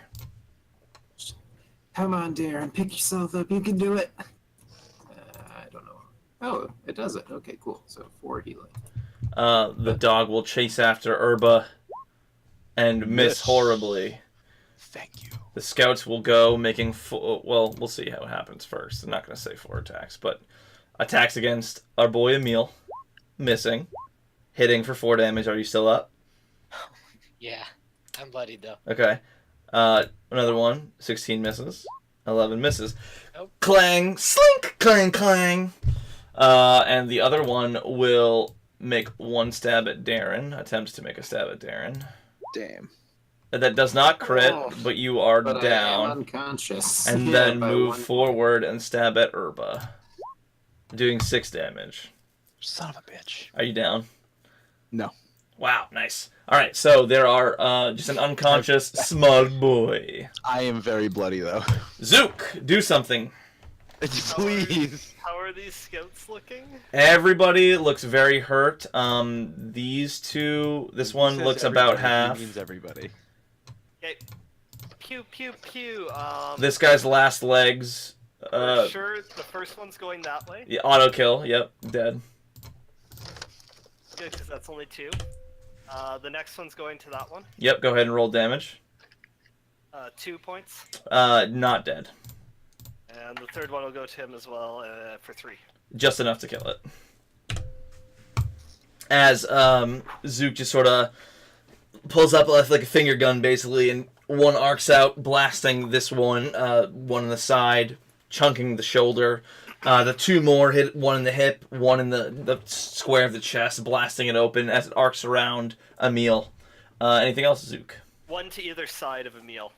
Come on, Darren, pick yourself up. You can do it. I don't know. Oh, it does it. Okay, cool. So 4 healing. The dog will chase after Urba and miss Miss. horribly. Thank you. The scouts will go, making well, we'll see how it happens first. I'm not going to say 4 attacks, but attacks against our boy Emil, missing, hitting for 4 damage. Are you still up? Yeah, I'm bloodied though. Okay. Another one, 16 misses, 11 misses. Nope. Clang, slink, clang, clang. And the other one will make 1 stab at Darren. Attempts to make a stab at Darren. Damn. That does not crit, Oh. but you are But I am down. unconscious. And Yeah, then by move 1 forward and stab at Urba, doing 6 damage. Son of a bitch. Are you down? No. Wow, nice. All right, so there are just an unconscious small boy. I am very bloody though. Zook, do something. Please. How are these scouts looking? Everybody looks very hurt. These two, this one Says looks about everybody, he half. means everybody. Okay. Pew pew pew. This guy's last legs. Sure, the first one's going that way. Yeah, auto kill. Yep, dead. Good, because that's only 2. The next one's going to that one. Yep, go ahead and roll damage. 2 points. Not dead. And the third one will go to him as well for 3. Just enough to kill it. As Zook just sort of pulls up like a finger gun, basically, and one arcs out, blasting this one, one in the side, chunking the shoulder. The 2 more hit one in the hip, one in the square of the chest, blasting it open as it arcs around Emil. Anything else, Zook? 1 to either side of Emil.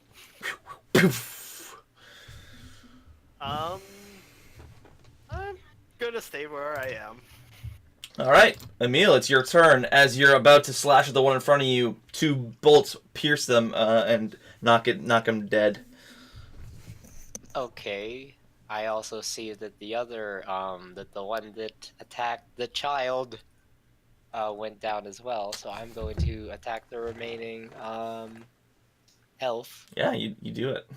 I'm gonna stay where I am. All right, Emil, it's your turn. As you're about to slash at the one in front of you, 2 bolts pierce them and knock him dead. Okay. I also see that the other, that the one that attacked the child, went down as well. So I'm going to attack the remaining, elf. Yeah, you do it.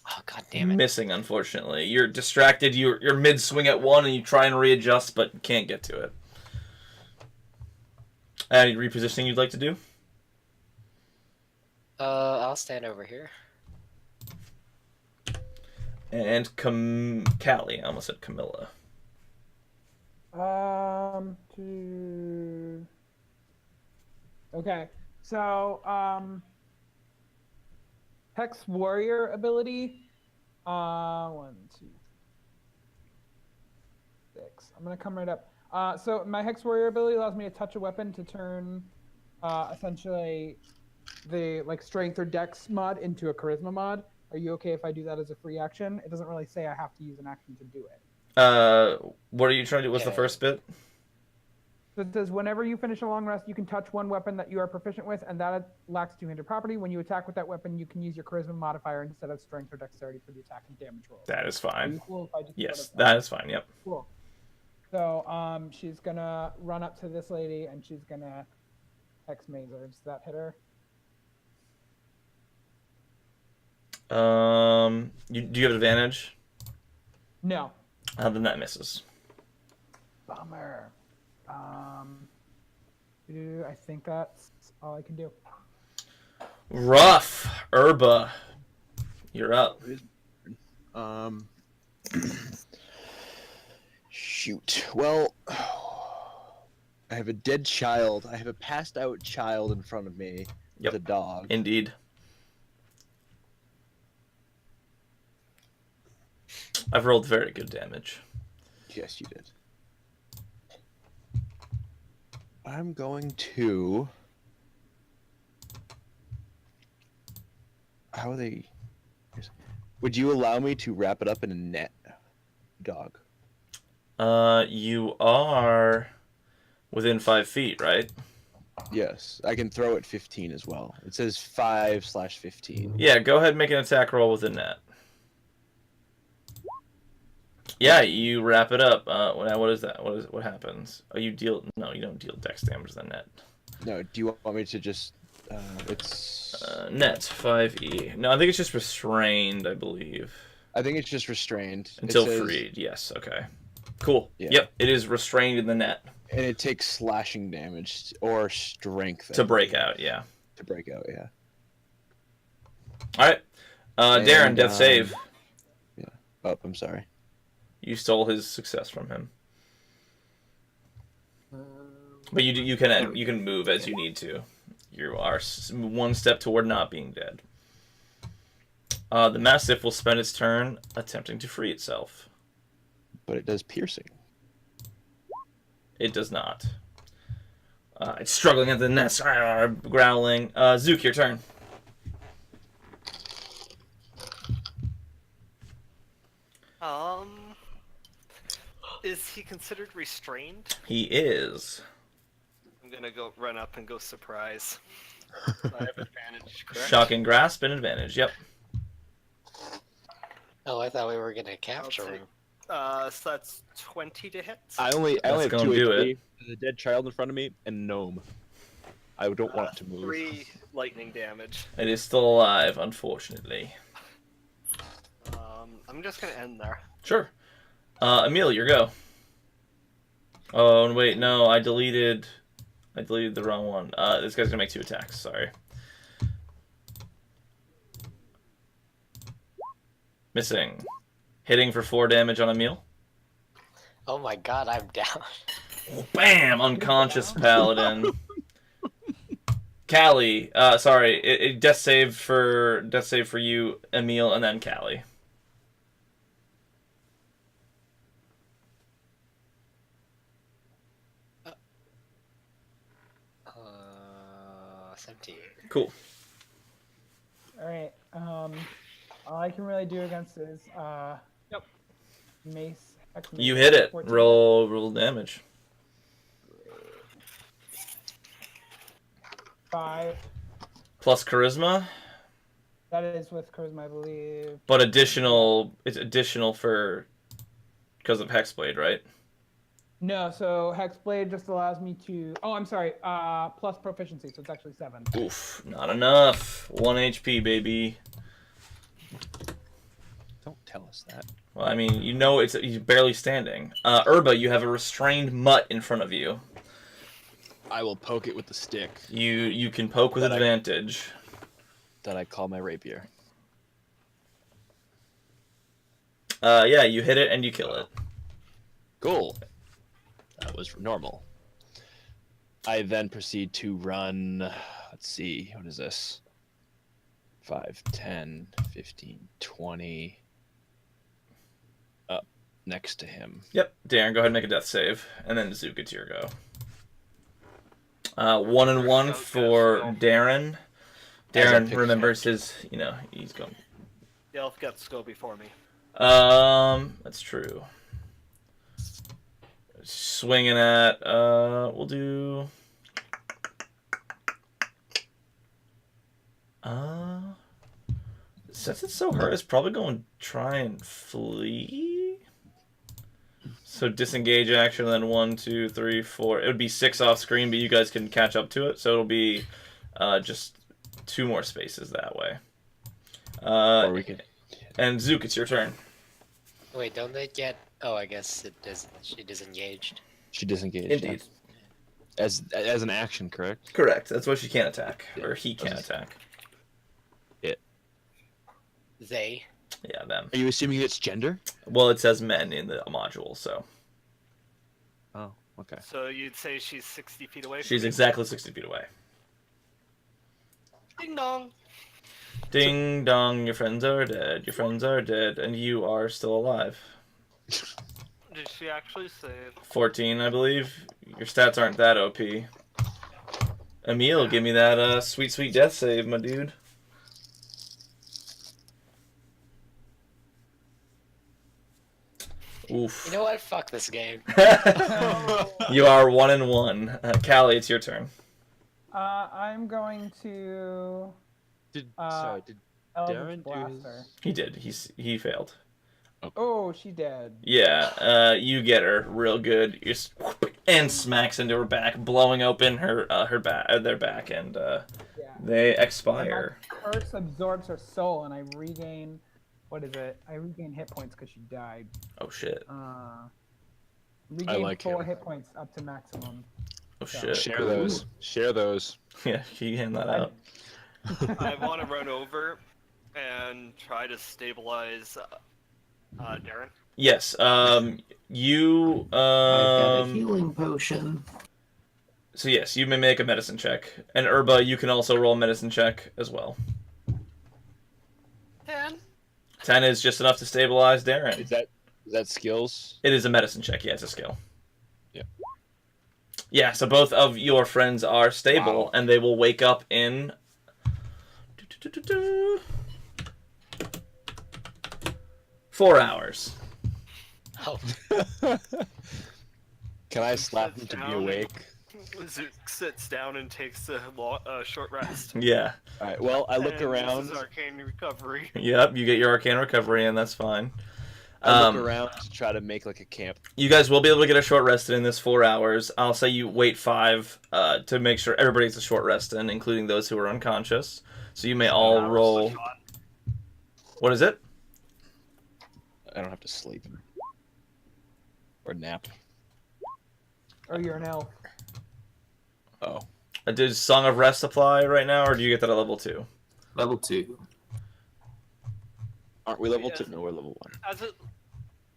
Oh, god damn it. Missing, unfortunately. You're distracted. You're mid swing at one, and you try and readjust, but can't get to it. Any repositioning you'd like to do? I'll stand over here. And Callie, I almost said Camilla. Okay, so Hex Warrior ability. 1, 2, 6. I'm gonna come right up. So my Hex Warrior ability allows me to touch a weapon to turn essentially the strength or dex mod into a charisma mod. Are you okay if I do that as a free action? It doesn't really say I have to use an action to do it. What are you trying to do? What's the first bit? So it says, whenever you finish a long rest, you can touch one weapon that you are proficient with, and that lacks 200 property. When you attack with that weapon, you can use your charisma modifier instead of strength or dexterity for the attack and damage roll. That is Are fine. you cool if I just Yes, that is fine. Yep. Cool. So she's gonna run up to this lady and she's gonna hex mazer. Does that hit her? Do you have advantage? No. Then that misses. Bummer. I think that's all I can do. Rough. Urba, you're up. Shoot. Well, I have a dead child. I have a passed out child in front of me Yep. with a dog. Indeed. I've rolled very good damage. Yes, you did. I'm going to... How are they... Would you allow me to wrap it up in a net, dog? You are within 5 feet, right? Yes, I can throw it 15 as well. It says 5/15. Yeah, go ahead and make an attack roll with the net. Yeah, you wrap it up. What is that? What happens? Oh, you deal. No, you don't deal dex damage to the net. No, do you want me to just? It's. Net 5e. No, I think it's just restrained. I believe I think it's just restrained until it says, freed. Yes. Okay. Cool. Yeah. Yep. It is restrained in the net and it takes slashing damage or strength to break out. Yeah. To break out, yeah. All right. Darren, death save. Yeah. Oh, I'm sorry. You stole his success from him. But you can move as you need to. You are 1 step toward not being dead. The Mastiff will spend its turn attempting to free itself. But it does piercing. It does not. It's struggling at the nest, growling. Zook, your turn. Is he considered restrained? He is. I'm gonna go run up and go surprise. I have advantage, correct? Shocking grasp and advantage. Yep. Oh, I thought we were gonna capture him. So that's 20 to hit. I only have gonna 2 do HP. it. There's a dead child in front of me and gnome. I don't want it to move. 3 lightning damage. It is still alive, unfortunately. I'm just gonna end there. Sure. Emil, your go. Oh, wait, no, I deleted the wrong one. This guy's gonna make 2 attacks, sorry. Missing. Hitting for 4 damage on Emil. Oh my god, I'm down. Bam! Unconscious paladin. Callie, sorry, death save for you, Emil, and then Callie. 17. Cool. Alright, all I can really do against is, mace. Hex mace, You hit it. 14. Roll damage. 5. Plus charisma, That is with charisma, I believe. but it's additional because of Hexblade, right? No, so Hexblade just allows me to. Oh, I'm sorry. Plus proficiency, so it's actually 7. Oof, not enough. 1 HP, baby. Don't tell us that. Well, I mean, he's barely standing. Urba, you have a restrained mutt in front of you. I will poke it with the stick You can poke with advantage. that I call my rapier. Yeah, you hit it and you kill it. Cool. That was normal. I then proceed to run. Let's see. What is this? 5, 10, 15, 20. Up next to him. Yep. Darren, go ahead and make a death save, and then Zook, it's your go. 1 and 1 for Darren. Darren remembers his, he's going. The elf got to go before me. That's true. Swinging at, we'll do. Since it's so hard, it's probably going to try and flee. So disengage action, and then 1, 2, 3, 4. It would be 6 off screen, but you guys can catch up to it. So it'll be just 2 more spaces that way. Or we could. And Zook, it's your turn. Wait, don't they get? Oh, I guess it does. She disengaged. She disengaged. Indeed. As an action, correct? Correct. That's why she can't attack, or he can't attack. They. Yeah, them. Are you assuming it's gender? Well, it says men in the module, so. Oh, okay. So you'd say she's 60 feet away from She's me? exactly 60 feet away. Ding dong! Ding dong, your friends are dead, your friends are dead, and you are still alive. Did she actually save? 14, I believe. Your stats aren't that OP. Emil, give me that sweet, sweet death save, my dude. Oof. You know what? Fuck this game. You are 1-1. Callie, it's your turn. I'm going to Did Eldritch Darren do Blaster. his? He did. He failed. Oh, she dead. Yeah, you get her real good. You just and smacks into her back, blowing open her back, their back, and Yeah. they And expire. my curse absorbs her soul, and I regain. What is it? I regain hit points because she died. Oh shit. Regain like 4 him. hit points up to maximum. Oh shit. Share those. Share those. Yeah, you hand that out. I want to run over and try to stabilize Darren. Yes. You. I've got a healing potion. So yes, you may make a medicine check, and Urba, you can also roll a medicine check as well. 10. 10 is just enough to stabilize Darren. Is that skills? It is a medicine check. Yeah, it's a skill. Yeah. Yeah. So both of your friends are stable, Wow. and they will wake up in. 4 hours. Oh, Can I slap him to be awake? Zook sits down and takes a short rest. Yeah. All right. Well, I look And around. This is arcane recovery. Yep. You get your arcane recovery, and that's fine. I look around to try to make like a camp. You guys will be able to get a short rest in this 4 hours. I'll say you wait 5 to make sure everybody gets a short rest in, including those who are unconscious. So you may all Hours roll. a shot. What is it? I don't have to sleep or nap. Oh, you're an elf. Oh, Does Song of Rest apply right now, or do you get that at level 2? Level 2. aren't we level Yeah. 2? No, we're level 1.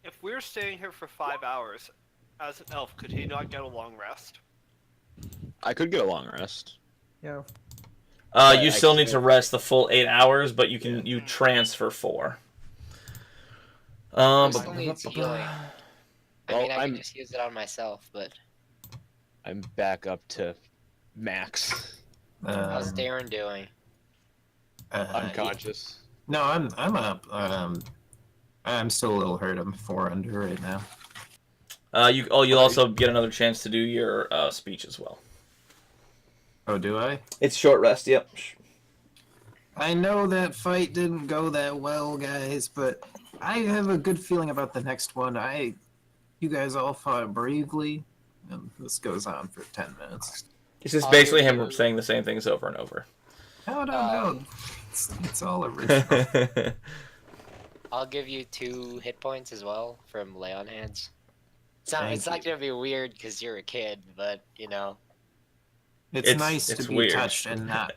If we're staying here for 5 hours, as an elf, could he not get a long rest? I could get a long rest. Yeah. You I still need to can't- rest the full 8 hours, but you transfer 4. I still needs healing. I Well, mean, I I'm- can just use it on myself, but I'm back up to max. how's Darren doing? Unconscious. No, I'm up. I'm still a little hurt. I'm 4 under right now. You'll also get another chance to do your speech as well. Oh, do I? It's short rest. Yep. I know that fight didn't go that well, guys, but I have a good feeling about the next one. You guys all fought bravely, and this goes on for 10 minutes. It's just I'll basically give him you- saying the same things over and over. No. It's all original. I'll give you 2 hit points as well from lay on hands. It's not Thank you. gonna be weird because you're a kid, but you know. It's nice it's to be weird. touched and not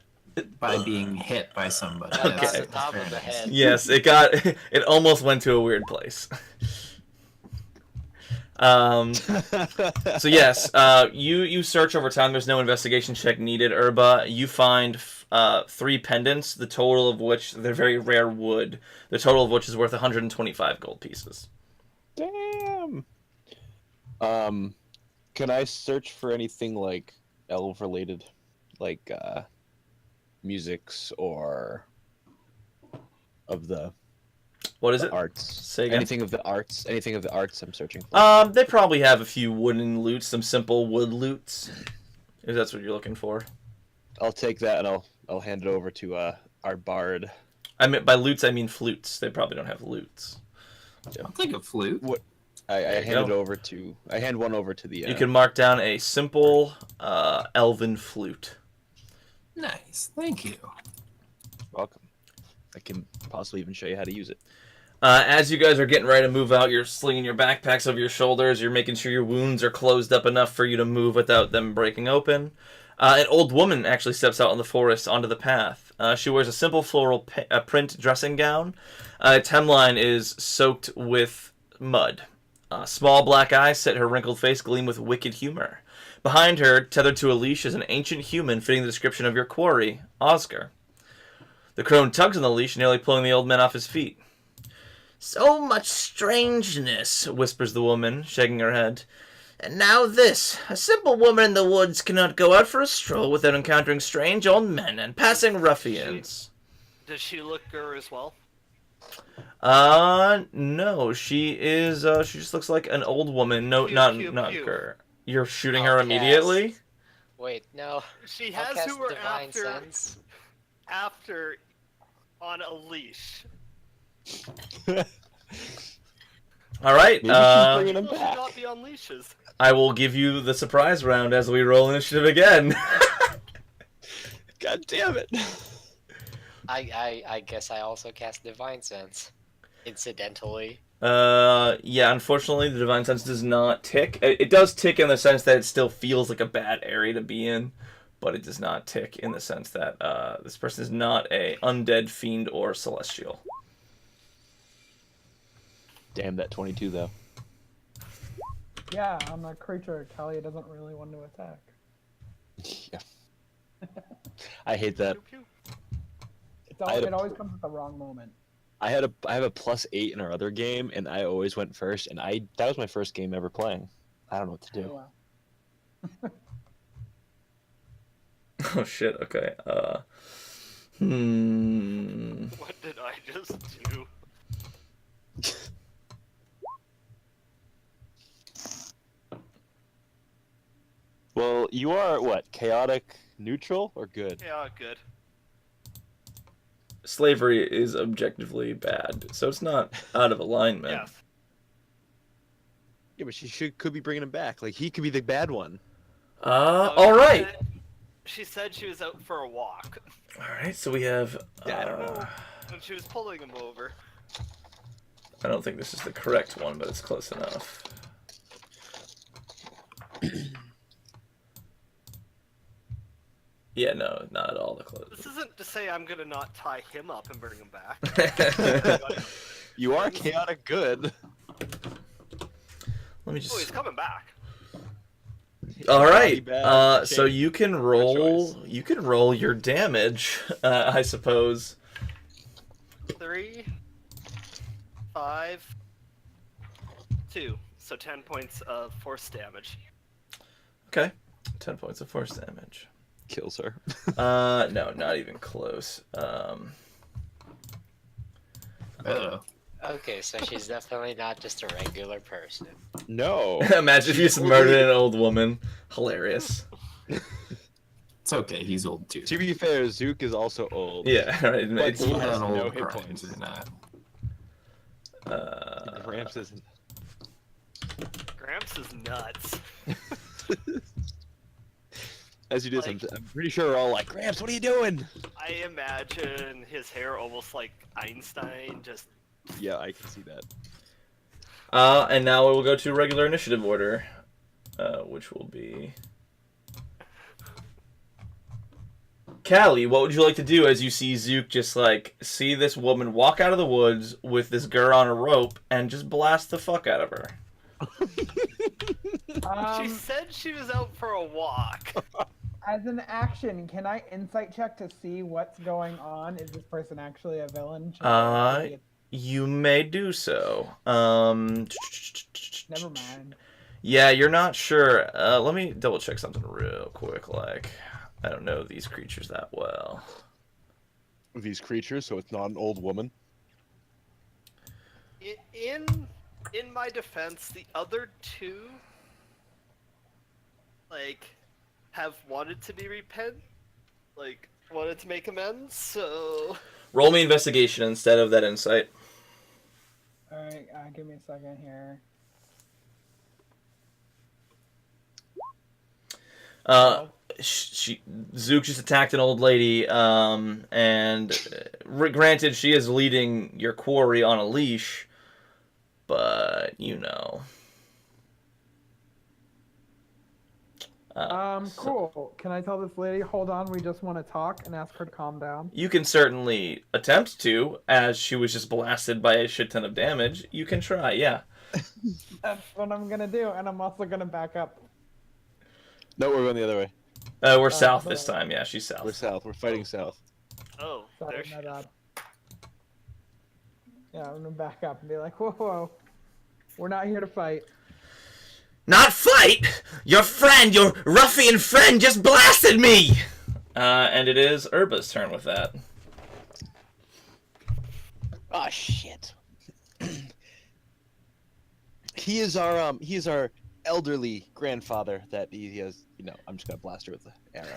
by being hit by somebody. Okay. That's the top very of the nice. head. Yes, it almost went to a weird place. So yes, you search over time. There's no investigation check needed. Urba, you find 3 pendants, the total of which they're very rare wood. The total of which is worth 125 gold pieces. Damn. Can I search for anything like elf related, like musics or of the What is it? arts? Say again. Anything of the arts? Anything of the arts? I'm searching for. They probably have a few wooden loots, some simple wood loots. If that's what you're looking for. I'll take that and I'll hand it over to our bard. I mean, by loots I mean flutes. They probably don't have loots. I'll take a flute. I There you hand it go. over to. I hand one over to the. You can mark down a simple elven flute. Nice. Thank you. Welcome. I can possibly even show you how to use it. As you guys are getting ready to move out, you're slinging your backpacks over your shoulders. You're making sure your wounds are closed up enough for you to move without them breaking open. An old woman actually steps out in the forest onto the path. She wears a simple floral print dressing gown. Its hemline is soaked with mud. Small black eyes set her wrinkled face gleam with wicked humor. Behind her, tethered to a leash, is an ancient human fitting the description of your quarry, Oscar. The crone tugs on the leash, nearly pulling the old man off his feet. "So much strangeness," whispers the woman, shaking her head. "And now this. A simple woman in the woods cannot go out for a stroll without encountering strange old men and passing ruffians." Does she look Gur as well? No, she is. She just looks like an old woman. No, Pew, not pew, not pew. her. You're shooting I'll her cast- immediately. Wait, no. She I'll has cast who are Divine after Sense. on a leash. All right. Maybe she's bringing him People should back. not be on leashes. I will give you the surprise round as we roll initiative again. God damn it! I guess I also cast Divine Sense. Incidentally. Yeah. Unfortunately, the divine sense does not tick. It does tick in the sense that it still feels like a bad area to be in, but it does not tick in the sense that this person is not a undead, fiend, or celestial. Damn that 22 though. Yeah, I'm a creature Kelly doesn't really want to attack. Yeah. I hate that. Pew, pew. It always comes at the wrong moment. I have a +8 in our other game, and I always went first, and that was my first game ever playing. I don't know what to do. Oh, wow. Oh shit. Okay. What did I just do? Well, you are what? Chaotic, neutral, or good? Yeah, good. Slavery is objectively bad, so it's not out of alignment. Yes. Yeah, but she could be bringing him back. Like he could be the bad one. All right. She said she was out for a walk, All right. So we have. Yeah, I don't know. and she was pulling him over. I don't think this is the correct one, but it's close enough. Yeah, no, not at all the close. This isn't to say I'm gonna not tie him up and bring him back. You are chaotic good. Let me Oh, he's just. coming back. All right. Bad, So shame. you can choice. roll your damage, I suppose. 3, 5, 2. So 10 points of force damage. Okay. 10 points of force damage. Kills her. No, not even close. Uh-oh. Okay, so she's definitely not just a regular person. No. Imagine if you just murdered an old woman. Hilarious. It's okay, he's old too. To be fair, Zook is also old. Yeah, right. But It's, he He's has an old no hit crimes points. or not. Gramps isn't. Gramps is nuts. As you did, Like- I'm pretty sure we're all like, Gramps, what are you doing? I imagine his hair almost like Einstein, just Yeah, I can see that. and now we will go to regular initiative order, which will be. Callie, what would you like to do as you see Zook just like see this woman walk out of the woods with this girl on a rope and just blast the fuck out of her? she said she was out for a walk. As an action, can I insight check to see what's going on? Is this person actually a villain? Should I be You may do so. Never mind. Yeah, you're not sure. Let me double check something real quick. Like, I don't know these creatures that well. These creatures, so it's not an old woman. In my defense, the other two, like, have wanted to be wanted to make amends. So Roll me investigation instead of that insight. Alright, give me a second here. Zook just attacked an old lady, and granted, she is leading your quarry on a leash, but you know. Cool. Can I tell this lady, hold on, we just want to talk, and ask her to calm down? You can certainly attempt to, as she was just blasted by a shit ton of damage. You can try, yeah. That's what I'm gonna do, and I'm also gonna back up. No, we're going the other way. We're south this time, yeah, she's south. We're south. We're fighting south. oh, there Sorry, she my is. bad. Yeah, I'm gonna back up and be like, whoa, whoa. We're not here to fight. Not fight! Your friend, your ruffian friend just blasted me! And it is Urba's turn with that. Ah, shit. He is our elderly grandfather that he has. I'm just gonna blast her with the arrow.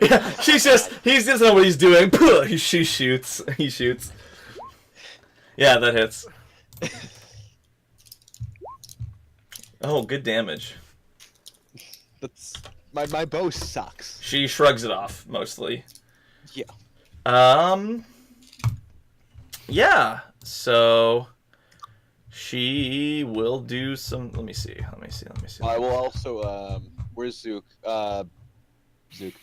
Yeah, he doesn't know what he's doing. She shoots. He shoots. Yeah, that hits. Oh, good damage. That's my bow sucks. She shrugs it off mostly. Yeah. Yeah. So she will do some. Let me see. I will also. Where's Zook? Zook.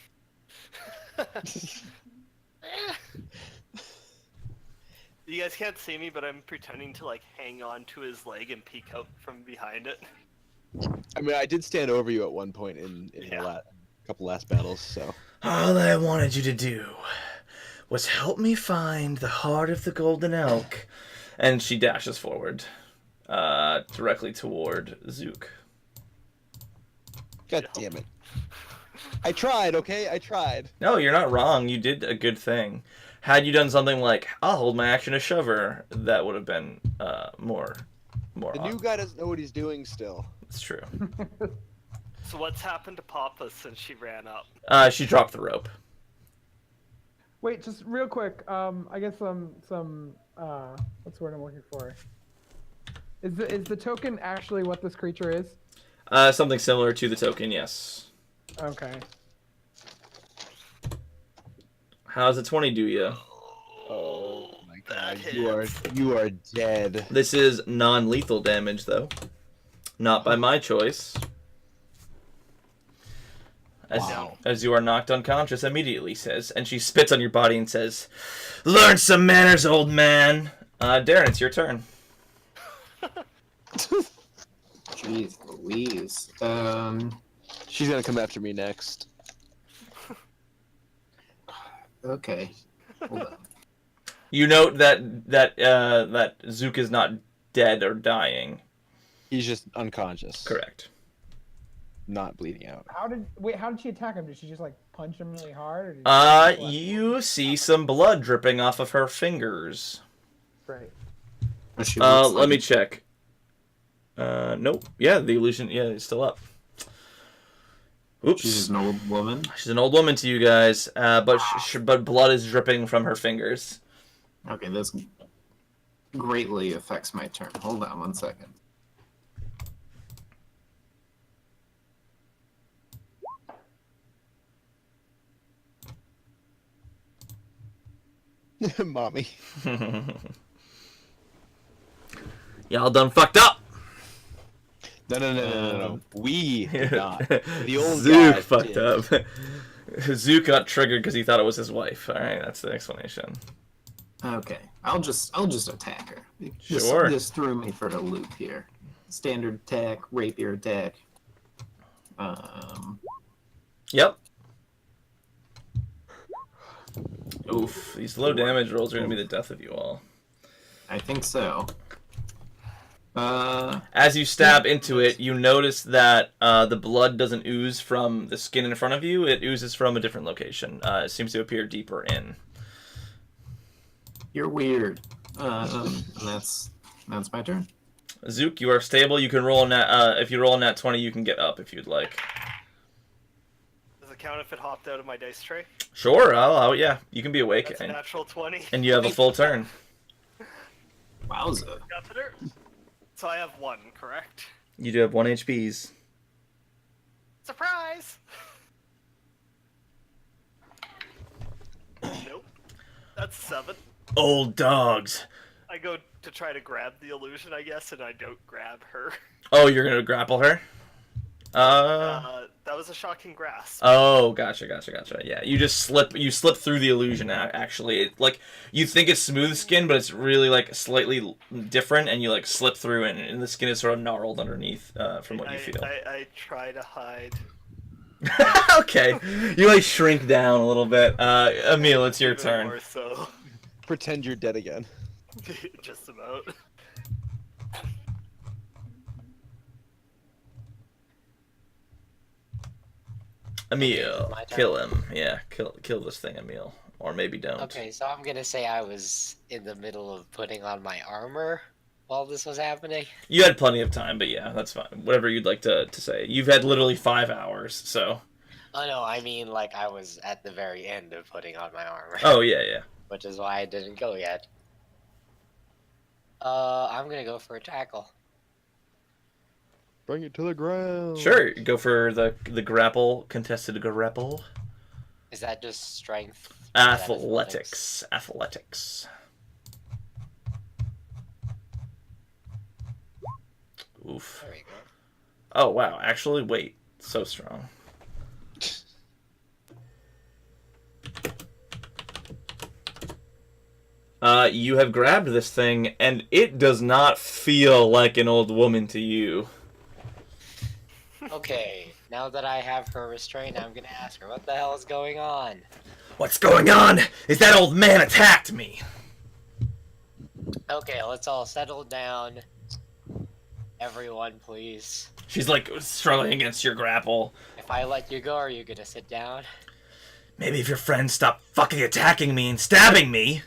You guys can't see me, but I'm pretending to like hang on to his leg and peek out from behind it. I mean, I did stand over you at one point in the couple last battles. So all I wanted you to do was help me find the heart of the golden elk, and she dashes forward, directly toward Zook. God damn it! I tried. Okay, I tried. No, you're not wrong. You did a good thing. Had you done something like, I'll hold my action to shove her, that would have been more The new guy doesn't know what he's doing still. It's true. So what's happened to Papa since she ran up? She dropped the rope. Wait, just real quick. I guess some what's the word I'm looking for? Is the token actually what this creature is? Something similar to the token, yes. Okay. How's a 20 do you? Oh my god, That you are dead. This is non-lethal damage, though. Not by my choice. As you are knocked unconscious immediately, says, and she spits on your body and says, "Learn some manners, old man." Darren, it's your turn. Jeez Louise. She's gonna come after me next. Okay. Hold on. You note that Zook is not dead or dying. He's just unconscious. Correct. Not bleeding out. How did she attack him? Did she just like punch him really hard? Or did she You see some blood dripping off of her fingers. Right. She looks Let like- me check. Nope. Yeah, the illusion. Yeah, it's still up. Oops. She's an old woman. She's an old woman to you guys, but blood is dripping from her fingers. Okay, this greatly affects my turn. Hold on one second. Mommy. Y'all done fucked up. No. We did not. The old Zook guy fucked did. up. Zook got triggered because he thought it was his wife. All right, that's the explanation. Okay, I'll just attack her. Sure. This threw me for a loop here. Standard attack, rapier attack. Yep. Oof, these low damage rolls are gonna be the death of you all. I think so. As you stab into it, you notice that the blood doesn't ooze from the skin in front of you. It oozes from a different location. It seems to appear deeper in. You're weird. And that's my turn. Zook, you are stable. You can roll on that. If you roll on that 20, you can get up if you'd like. Does it count if it hopped out of my dice tray? Sure. Yeah. You can be awake, That's a natural 20. and you have a full turn. Wowza. So I have 1, correct? You do have 1 HPs. Surprise! Nope. That's 7. Old dogs. I go to try to grab the illusion, I guess, and I don't grab her. Oh, you're gonna grapple her? That was a shocking grasp. Oh, gotcha. Yeah, you just slip through the illusion. Actually, like you think it's smooth skin, but it's really like slightly different, and you like slip through, and the skin is sort of gnarled underneath from what you feel. I try to hide. Okay, you like shrink down a little bit. Emil, it's your Even turn. More so. Pretend you're dead again. Just about. Emil, my turn. kill him. Yeah, kill this thing, Emil, or maybe don't. Okay, so I'm gonna say I was in the middle of putting on my armor while this was happening? You had plenty of time, but yeah, that's fine. Whatever you'd like to say. You've had literally 5 hours, so. Oh no, I mean like I was at the very end of putting on my armor. Oh, yeah. Which is why I didn't go yet. I'm gonna go for a tackle. Bring it to the ground. Sure, go for the grapple, contested grapple. Is that just strength? Athletics. Oof. There we go. Oh, wow. Actually, wait. So strong. You have grabbed this thing, and it does not feel like an old woman to you. Okay, now that I have her restrained, I'm gonna ask her, what the hell is going on? What's going on? Is that old man attacked me? Okay, let's all settle down. Everyone, please. She's like struggling against your grapple. If I let you go, are you gonna sit down? Maybe if your friends stop fucking attacking me and stabbing me.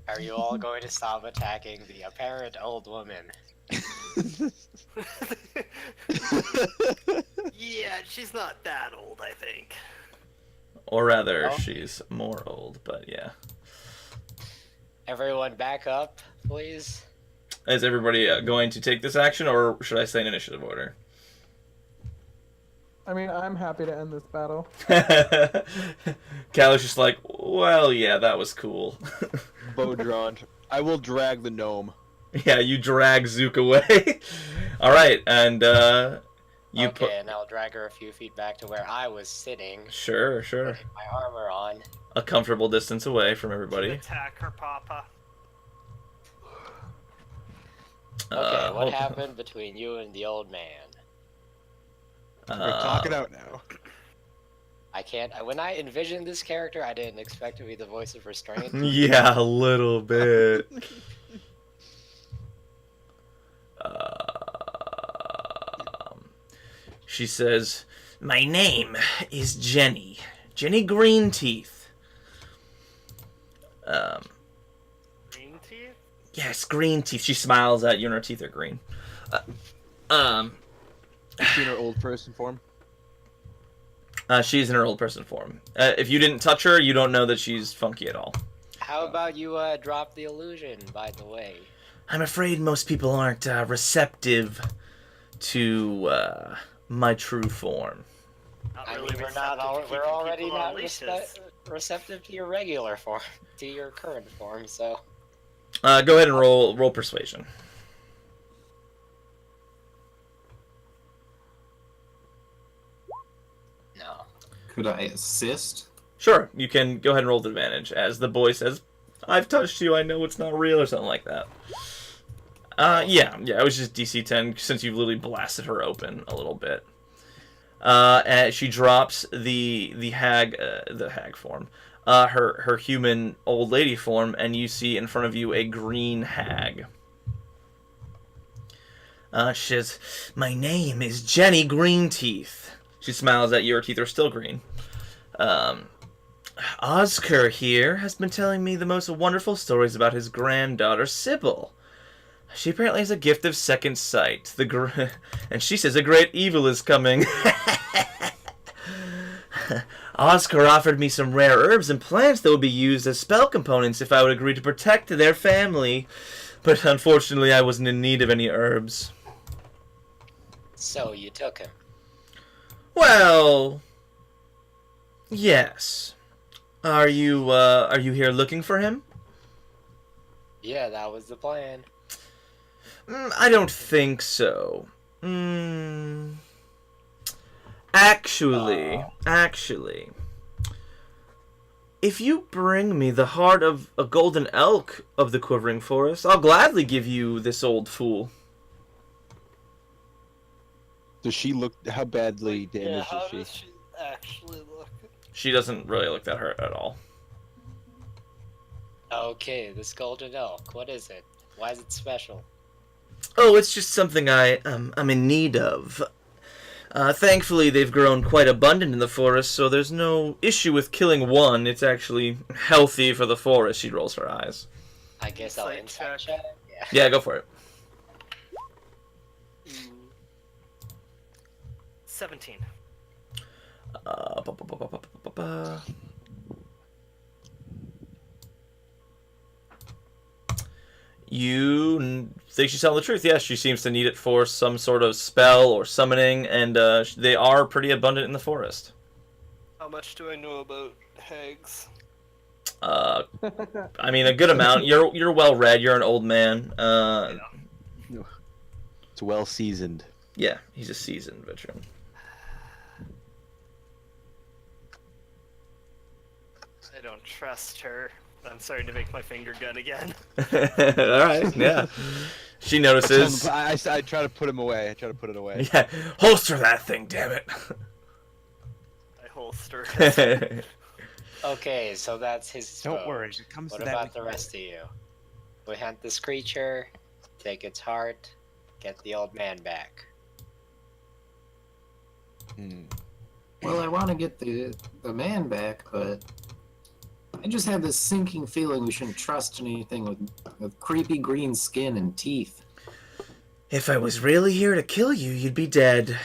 Are you all going to stop attacking the apparent old woman? Yeah, she's not that old, I think. Or rather, Oh. she's more old, but yeah. Everyone back up, please. Is everybody going to take this action, or should I say in initiative order? I mean, I'm happy to end this battle. Cal is just like, well, yeah, that was cool. Bow drawn. I will drag the gnome. Yeah, you drag Zook away. All right, and you Okay, put. and I'll drag her a few feet back to where I was sitting, Sure. putting my armor on. A comfortable distance away from everybody. Attack her, Papa. Okay, what hold on. happened between you and the old man? Talk it out now. I can't. When I envisioned this character, I didn't expect to be the voice of restraint. Yeah, a little bit. She says, "My name is Jenny. Jenny Greenteeth." Green teeth? Yes, green teeth. She smiles at you, and her teeth are green. You seen her old person form? She's in her old person form. If you didn't touch her, you don't know that she's funky at all. How about you drop the illusion, by the way? I'm afraid most people aren't receptive to my true form. Not I really mean, we're receptive to we're keeping already people on not leashes. receptive to your regular form, to your current form. So Go ahead and roll persuasion. no. Could I assist? Sure, you can go ahead and roll with advantage, as the boy says, "I've touched you, I know it's not real," or something like that. Yeah, it was just DC 10, since you've literally blasted her open a little bit. And she drops the hag form, her human old lady form, and you see in front of you a green hag. She says, "My name is Jenny Greenteeth." She smiles at you, her teeth are still green. "Oscar here has been telling me the most wonderful stories about his granddaughter, Sybil. She apparently has a gift of second sight. And she says a great evil is coming." "Oscar offered me some rare herbs and plants that would be used as spell components if I would agree to protect their family. But unfortunately, I wasn't in need of any herbs." So you took him. "Well, yes. Are you here looking for him?" Yeah, that was the plan. I don't think so. Actually, if you bring me the heart of a golden elk of the Quivering Forest, I'll gladly give you this old fool. Does she look? How badly Yeah, damaged how is she? does she actually look? She doesn't really look that hurt at all. Okay, this golden elk. What is it? Why is it special? Oh, it's just something I'm in need of. Thankfully, they've grown quite abundant in the forest, so there's no issue with killing one. It's actually healthy for the forest. She rolls her eyes. I guess I'll Insight insight check. check. Yeah. Yeah, go for it. 17. Ba, ba, ba, ba, ba, ba, ba. You think she's telling the truth? Yes, she seems to need it for some sort of spell or summoning, and they are pretty abundant in the forest. How much do I know about hags? I mean, a good amount. You're well read. You're an old man. It's well seasoned. Yeah, he's a seasoned veteran. I don't trust her. I'm starting to make my finger gun again. All right, yeah. She notices. I try to put him away. I try to put it away. Yeah, holster that thing, damn it. I holster it. Okay, so that's his Don't foe. worry, it comes What to that about we the can- rest of you? We hunt this creature, take its heart, get the old man back. Well, I want to get the man back, but I just have this sinking feeling we shouldn't trust anything with creepy green skin and teeth. If I was really here to kill you, you'd be dead.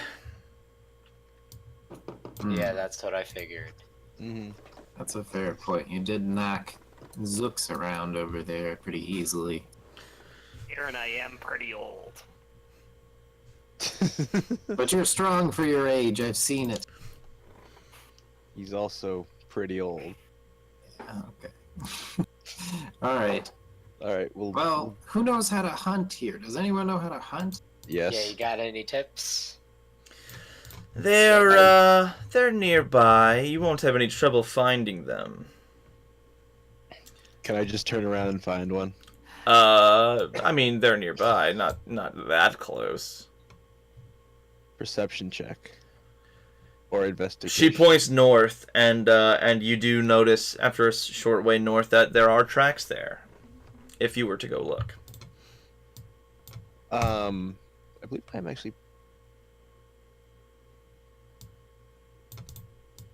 Yeah, that's what I figured. Mm-hmm. That's a fair point. You did knock Zooks around over there pretty easily. Aaron, I am pretty old. But you're strong for your age, I've seen it. He's also pretty old. Okay. Alright. All right. Well, who knows how to hunt here? Does anyone know how to hunt? yes. Yeah, you got any tips? They're nearby. You won't have any trouble finding them. Can I just turn around and find one? I mean, they're nearby, not that close. Perception check. Or investigation. She points north, and you do notice after a short way north that there are tracks there. If you were to go look, I believe I'm actually.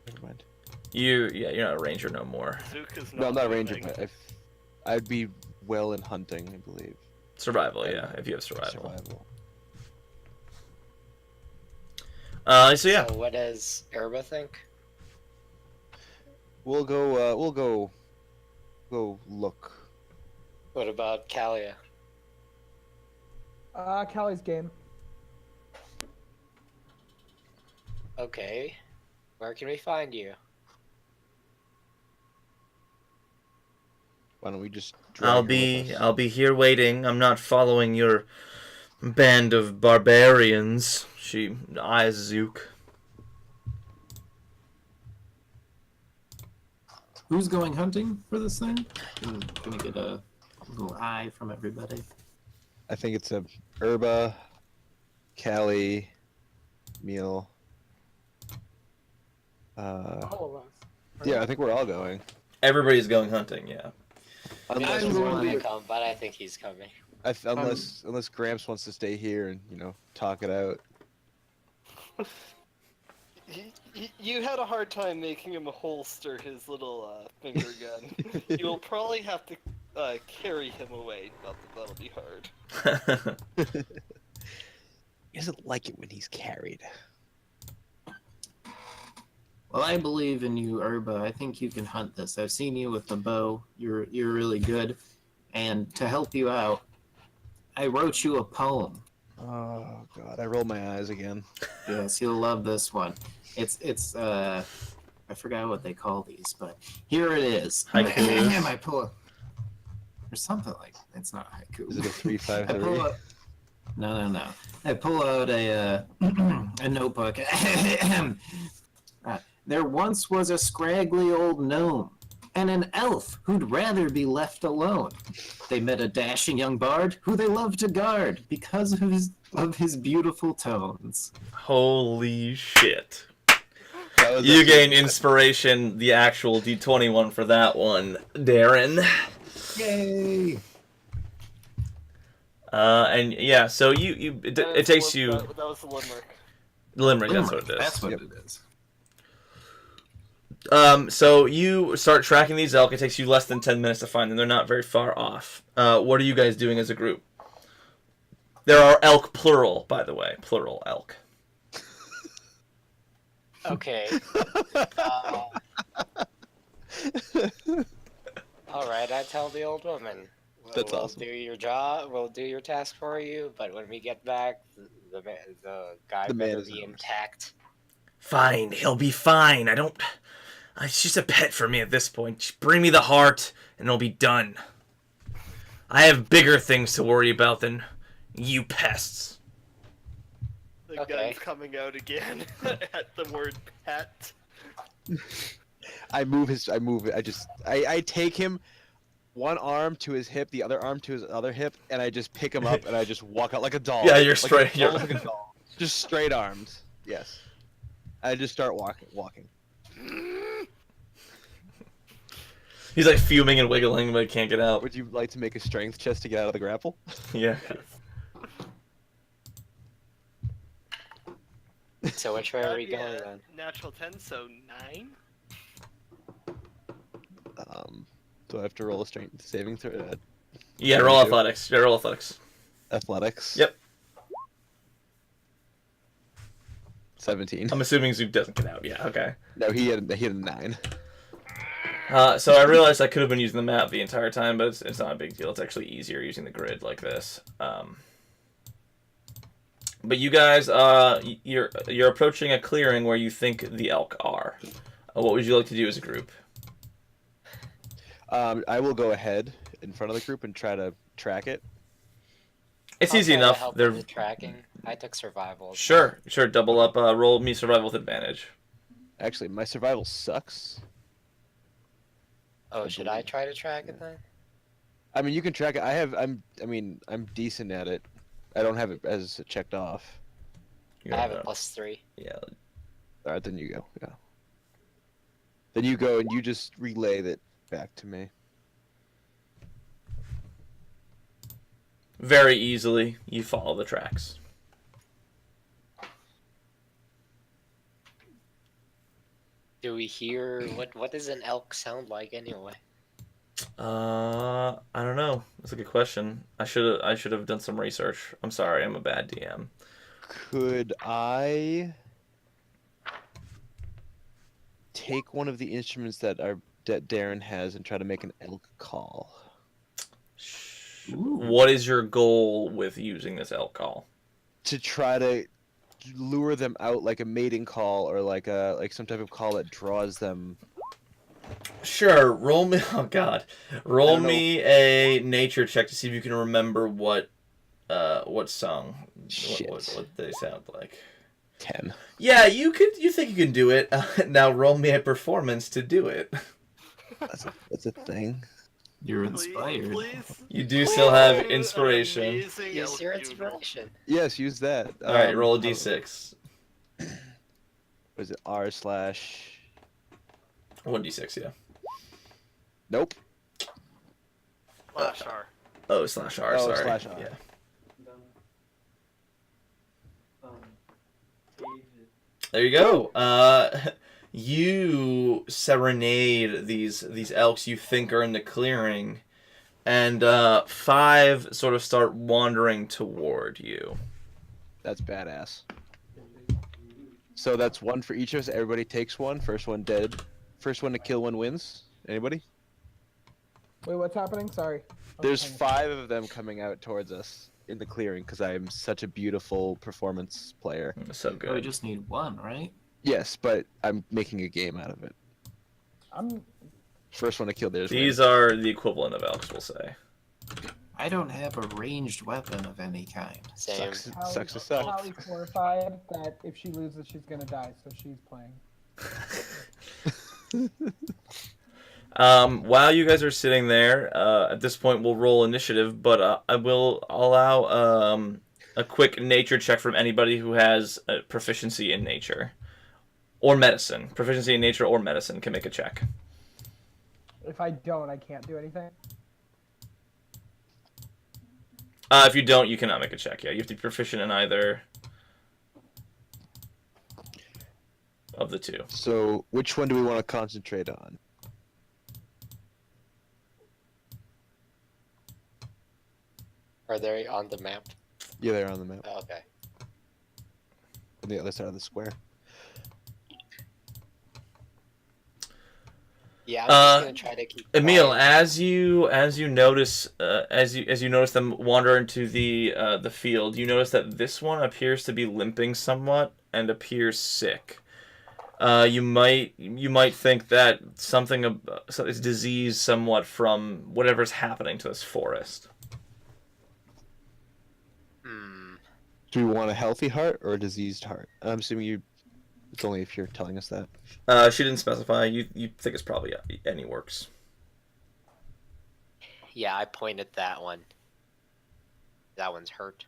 Never mind. you're not a ranger no more. Zook is not. No, I'm not a ranger, moving. but I'd be well in hunting, I believe. Survival, yeah, if you have survival. Survival. So yeah, So what does Erba think? We'll go look. What about Kalia? Callie's game. Okay. Where can we find you? Why don't we just? drag I'll her with be us? here waiting. I'm not following your band of barbarians. She eyes Zook. Who's going hunting for this thing? Can we get a little eye from everybody? I think it's a Herba, Callie, Meal. All of us. Yeah, I think we're all going. Everybody's going hunting, yeah. He Unless doesn't we want to want come, but I think he's coming. unless Gramps wants to stay here and talk it out. You had a hard time making him holster his little finger gun. You will probably have to carry him away. That'll be hard. He doesn't like it when he's carried. Well, I believe in you, Erba. I think you can hunt this. I've seen you with the bow. You're really good. And to help you out, I wrote you a poem. Oh God, I roll my eyes again. Yes, you'll love this one. It's I forgot what they call these, but here it is. Haiku. I pull or something like it's not a haiku. Is it a 3-5-3? I pull out, no. I pull out a a notebook. There once was a scraggly old gnome and an elf who'd rather be left alone. They met a dashing young bard who they loved to guard because of his beautiful tones. Holy shit. That was You actually- gain inspiration, the actual D21 for that one, Darren. Yay! And yeah, so it takes you That was the limerick. limerick. That's what it is. That's what Yep. it is. So you start tracking these elk. It takes you less than 10 minutes to find them. They're not very far off. What are you guys doing as a group? There are elk plural, by the way, plural elk. Okay. All right, I tell the old woman. That's We'll awesome. do your job. We'll do your task for you. But when we get back, the guy The man better is be ours. intact. Fine, he'll be fine. I don't. It's just a pet for me at this point. Just bring me the heart, and it'll be done. I have bigger things to worry about than you pests. The Okay. gun's coming out again at the word pet. I take him one arm to his hip, the other arm to his other hip, and I just pick him up and I just walk out like a doll. Yeah, you're Like straight. You're... almost like a doll. Just straight armed. Yes. I just start walking. He's like fuming and wiggling, but he can't get out. Would you like to make a strength check to get out of the grapple? Yeah. So which way are we That'd be going a then? Natural 10, so 9. Do I have to roll a strength saving throw? Yeah, roll athletics. Yeah, roll athletics. Athletics. Yep. 17. I'm assuming Zoop doesn't get out. Yeah, okay. No, he had a 9. So I realized I could have been using the map the entire time, but it's not a big deal. It's actually easier using the grid like this. But you guys, you're approaching a clearing where you think the elk are. What would you like to do as a group? I will go ahead in front of the group and try to track it. It's I'll easy try to enough. help They're with the tracking. I took survival. sure. Double up. Roll me survival with advantage. Actually, my survival sucks. Oh, should I try to track it then? I mean, you can track it. I'm decent at it. I don't have it as checked off. You I have know. a +3. Yeah. All right, then you go. Yeah. Then you go and you just relay that back to me. Very easily, you follow the tracks. Do we hear what does an elk sound like anyway? I don't know. That's a good question. I should have done some research. I'm sorry. I'm a bad DM. Could I take one of the instruments that Darren has and try to make an elk call? What is your goal with using this elk call? To try to lure them out like a mating call or like some type of call that draws them. Sure. Roll me. Oh God. Roll don't know. me a nature check to see if you can remember what song, Shit. what they sound like. 10. Yeah, you think you can do it. Now roll me a performance to do it. That's a thing. You're inspired. Please. You do still have An inspiration. amazing Use elk your bugle. inspiration. Yes, use that. All right, roll a d6. Was it r/? 1d6, yeah. Nope. Slash R. Oh, slash R, Oh, sorry. slash R. Yeah. There you go. You serenade these elks you think are in the clearing, and 5 sort of start wandering toward you. That's badass. So that's one for each of us. Everybody takes one. First one dead. First one to kill one wins. Anybody? Wait, what's happening? Sorry. There's 5 of them coming out towards us in the clearing because I am such a beautiful performance player. So Oh, we good. just need one, right? Yes, but I'm making a game out of it. I'm First one to kill theirs. These wins. are the equivalent of elks, we'll say. I don't have a ranged weapon of any kind. Same. Sucks to suck. Holly's horrified that if she loses, she's gonna die, so she's playing. While you guys are sitting there, at this point we'll roll initiative, but I will allow a quick nature check from anybody who has a proficiency in nature. Or medicine. Proficiency in nature or medicine can make a check. If I don't, I can't do anything. If you don't, you cannot make a check. Yeah, you have to be proficient in either of the two. So which one do we want to concentrate on? Are they on the map? Yeah, they're on the map. Oh, okay. On the other side of the square. Yeah, I'm just gonna try to keep Emil, quiet. as you notice as you notice them wander into the field, you notice that this one appears to be limping somewhat and appears sick. You might think that something is diseased somewhat from whatever's happening to this forest. Hmm. Do we want a healthy heart or a diseased heart? I'm assuming you. It's only if you're telling us that. She didn't specify. You think it's probably any works. Yeah, I pointed that one. That one's hurt.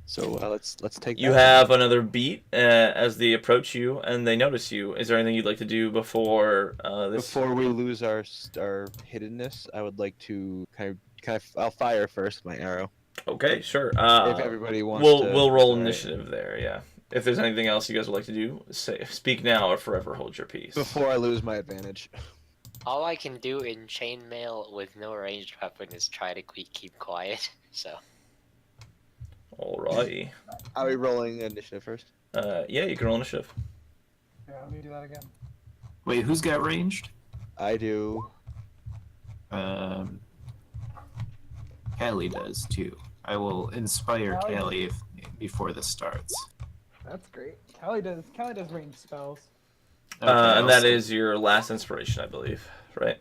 So let's take. You have another beat as they approach you and they notice you. Is there anything you'd like to do before this? Before we lose our hiddenness, I would like to kind of. I'll fire first my arrow. Okay, sure. If everybody wants we'll roll alright. initiative there. Yeah. If there's anything else you guys would like to do, speak now or forever hold your peace. Before I lose my advantage. All I can do in chainmail with no ranged weapon is try to keep quiet. So. Alrighty. Are we rolling initiative first? Yeah, you can roll initiative. Yeah, let me do that again. Wait, who's got ranged? I do. Callie does too. I will inspire Callie. Callie before this starts. That's great. Callie does range spells. Okay, And that is your last inspiration, I believe, right?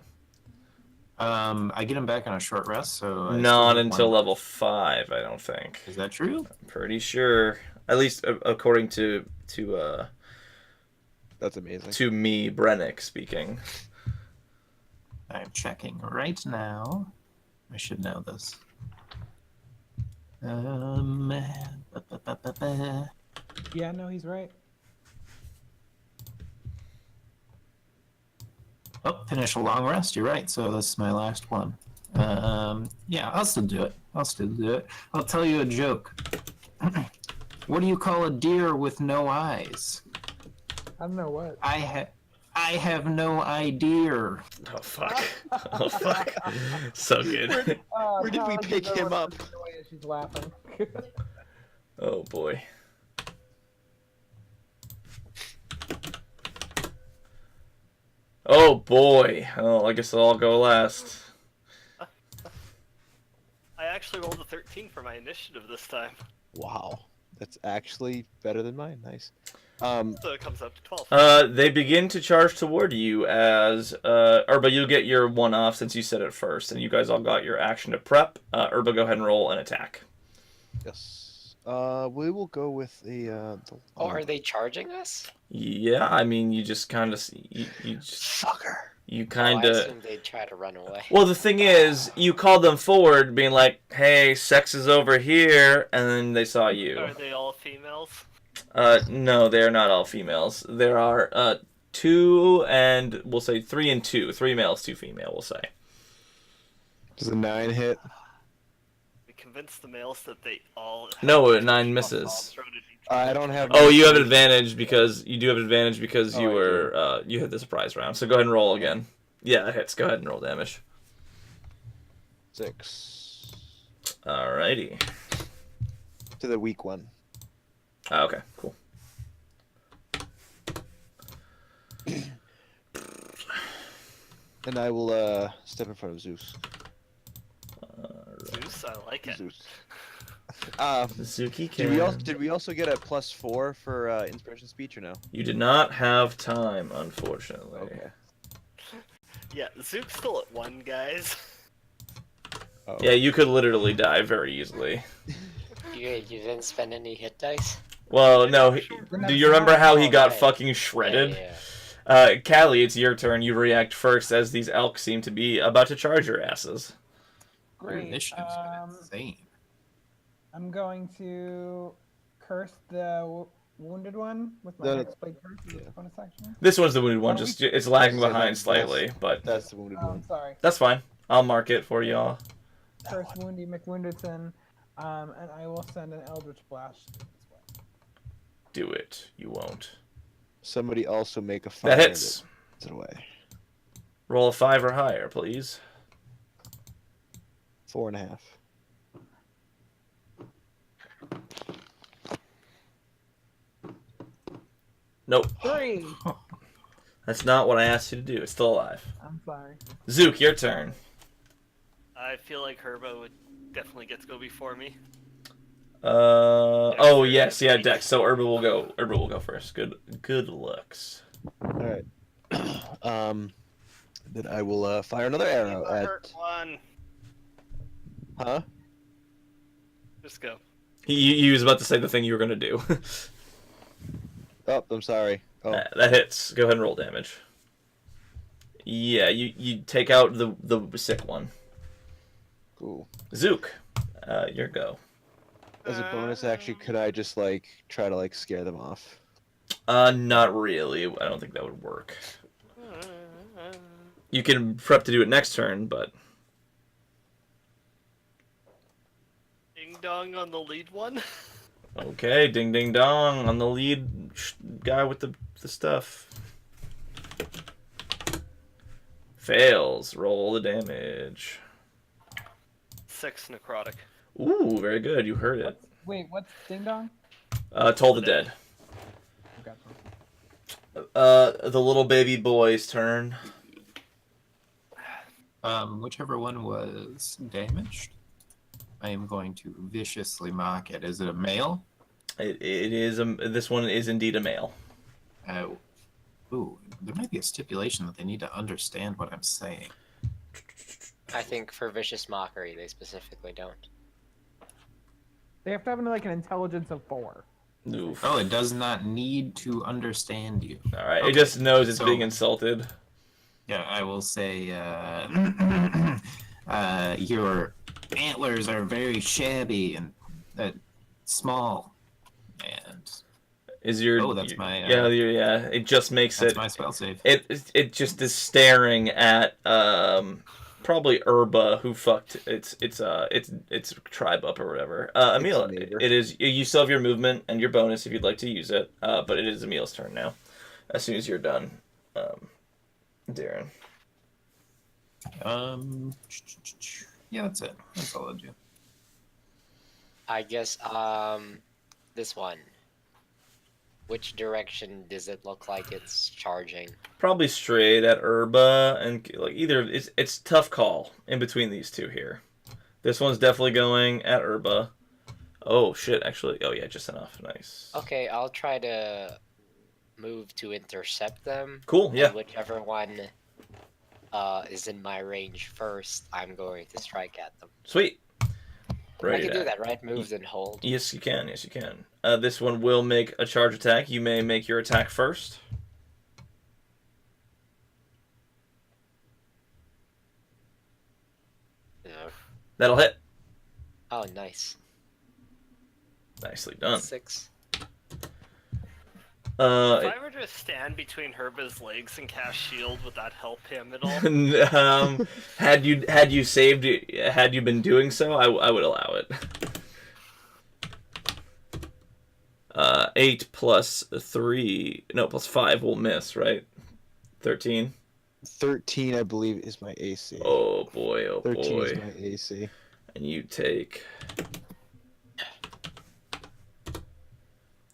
I get him back on a short rest, so I still Not have until one. level 5, I don't think. Is that true? I'm pretty sure. At least according to That's amazing. me, Brennick, speaking. I'm checking right now. I should know this. Yeah, no, he's right. Oh, finish a long rest. You're right. So this is my last one. Yeah, I'll still do it. I'll tell you a joke. What do you call a deer with no eyes? I don't know what. I have no idea. Oh, fuck. Oh, fuck. So good. Where did we Callie pick gives him over up? the way that she's laughing. Oh, boy. Oh, boy. Oh, I guess I'll go last. I actually rolled a 13 for my initiative this time, Wow, that's actually better than mine. Nice. so it comes up to 12. They begin to charge toward you as Urba, you'll get your one off since you said it first, and you guys all got your action to prep. Urba, go ahead and roll an attack. Yes. We will go with the. Oh, are they charging us? Yeah, I mean, you just kind of you Fucker. kind I of. assumed they'd try to run away. Well, the thing is, you called them forward, being like, "Hey, sex is over here," and then they saw you. Are they all females? No, they are not all females. There are 2 and we'll say 3 and 2, 3 males, 2 female. We'll say. Does a 9 hit? We convinced the males that they all. No, have 9 bombs misses. thrown at each I other. don't have. Oh, you have advantage because you hit the surprise round. So go ahead and roll again. Yeah, that hits. Go ahead and roll damage. 6 Alrighty. to the weak one. Okay, cool. And I will step in front of Zeus. Zeus, I like it. Zeus. Zuki Did we also get a +4 for inspiration speech or no? You did not have time, unfortunately. Okay. Yeah, Zook's still at 1, guys. Oh. Yeah, you could literally die very easily. You didn't spend any hit dice? Well, no. Do you remember how he got Right. fucking shredded? Yeah. Callie, it's your turn. You react first as these elk seem to be about to charge your asses. Your Great. initiative's been insane. I'm going to curse the wounded one with my No, no. Hexblade curse. Is it bonus action? This one's the wounded one. Oh, Just it's lagging Yeah, behind that's- slightly, but That's the wounded Oh, one. I'm sorry. that's fine. I'll mark it for y'all. Curse Woundy McWoundedson, and I will send an Eldritch Blast this way. Do it. You won't. Somebody also make a 5. That hits. Puts it away. Roll a 5 or higher, please. 4.5. Nope. 3. That's not what I asked you to do. It's still alive. I'm sorry. Zook, your turn. I feel like Herbo would definitely get to go before me. Oh or yes, yeah, Dex. Dex. So Herba will go. Herba will go first. Good looks. All right. Then I will fire another arrow I at. hurt one. Huh? Just go. He was about to say the thing you were gonna do. Oh, I'm sorry. Oh, That hits. Go ahead and roll damage. Yeah, you take out the sick one. cool. Zook, your go. As a bonus action, could I just like try to like scare them off? Not really. I don't think that would work. You can prep to do it next turn, but Ding dong on the lead one. okay. Ding ding dong on the lead guy with the stuff. Fails. Roll the damage. 6 necrotic. Ooh, very good. You heard it. Wait, what's Ding Dong? Toll the dead. Gotcha. The little baby boy's turn. Whichever one was damaged, I am going to viciously mock it. Is it a male? It is. This one is indeed a male. Oh. Ooh, there might be a stipulation that they need to understand what I'm saying. I think for vicious mockery, they specifically don't. They have to have like an intelligence of 4. Oof. Oh, it does not need to understand you. All right. Okay, It just knows it's so- being insulted. Yeah, I will say, your antlers are very shabby and small. And Is your Oh, that's my, yeah? It just makes that's it. my spell save. It just is staring at probably Urba, who fucked its tribe up or whatever. Emil, neighbor. it is. You still have your movement and your bonus if you'd like to use it. But it is Emil's turn now. As soon as you're done, Darren. Yeah, that's it. That's all I'll do. I guess this one. Which direction does it look like it's charging? Probably straight at Urba, and like either it's tough call in between these two here. This one's definitely going at Urba. Oh shit! Actually, oh yeah, just enough. Nice. Okay, I'll try to move to intercept them. Cool. Yeah. And whichever one is in my range first, I'm going to strike at them. Sweet. I can do that, right? Moves and hold. Yes, you can. Yes, you can. This one will make a charge attack. You may make your attack first. No. That'll hit. Oh, nice. Nicely done. 6. If I were to stand between Herba's legs and cast shield, would that help him at all? Had you saved, had you been doing so, I would allow it. 8 plus 3, no, plus 5 will miss, right? 13. 13, I believe, is my AC. Oh boy, oh 13 boy. is my AC. And you take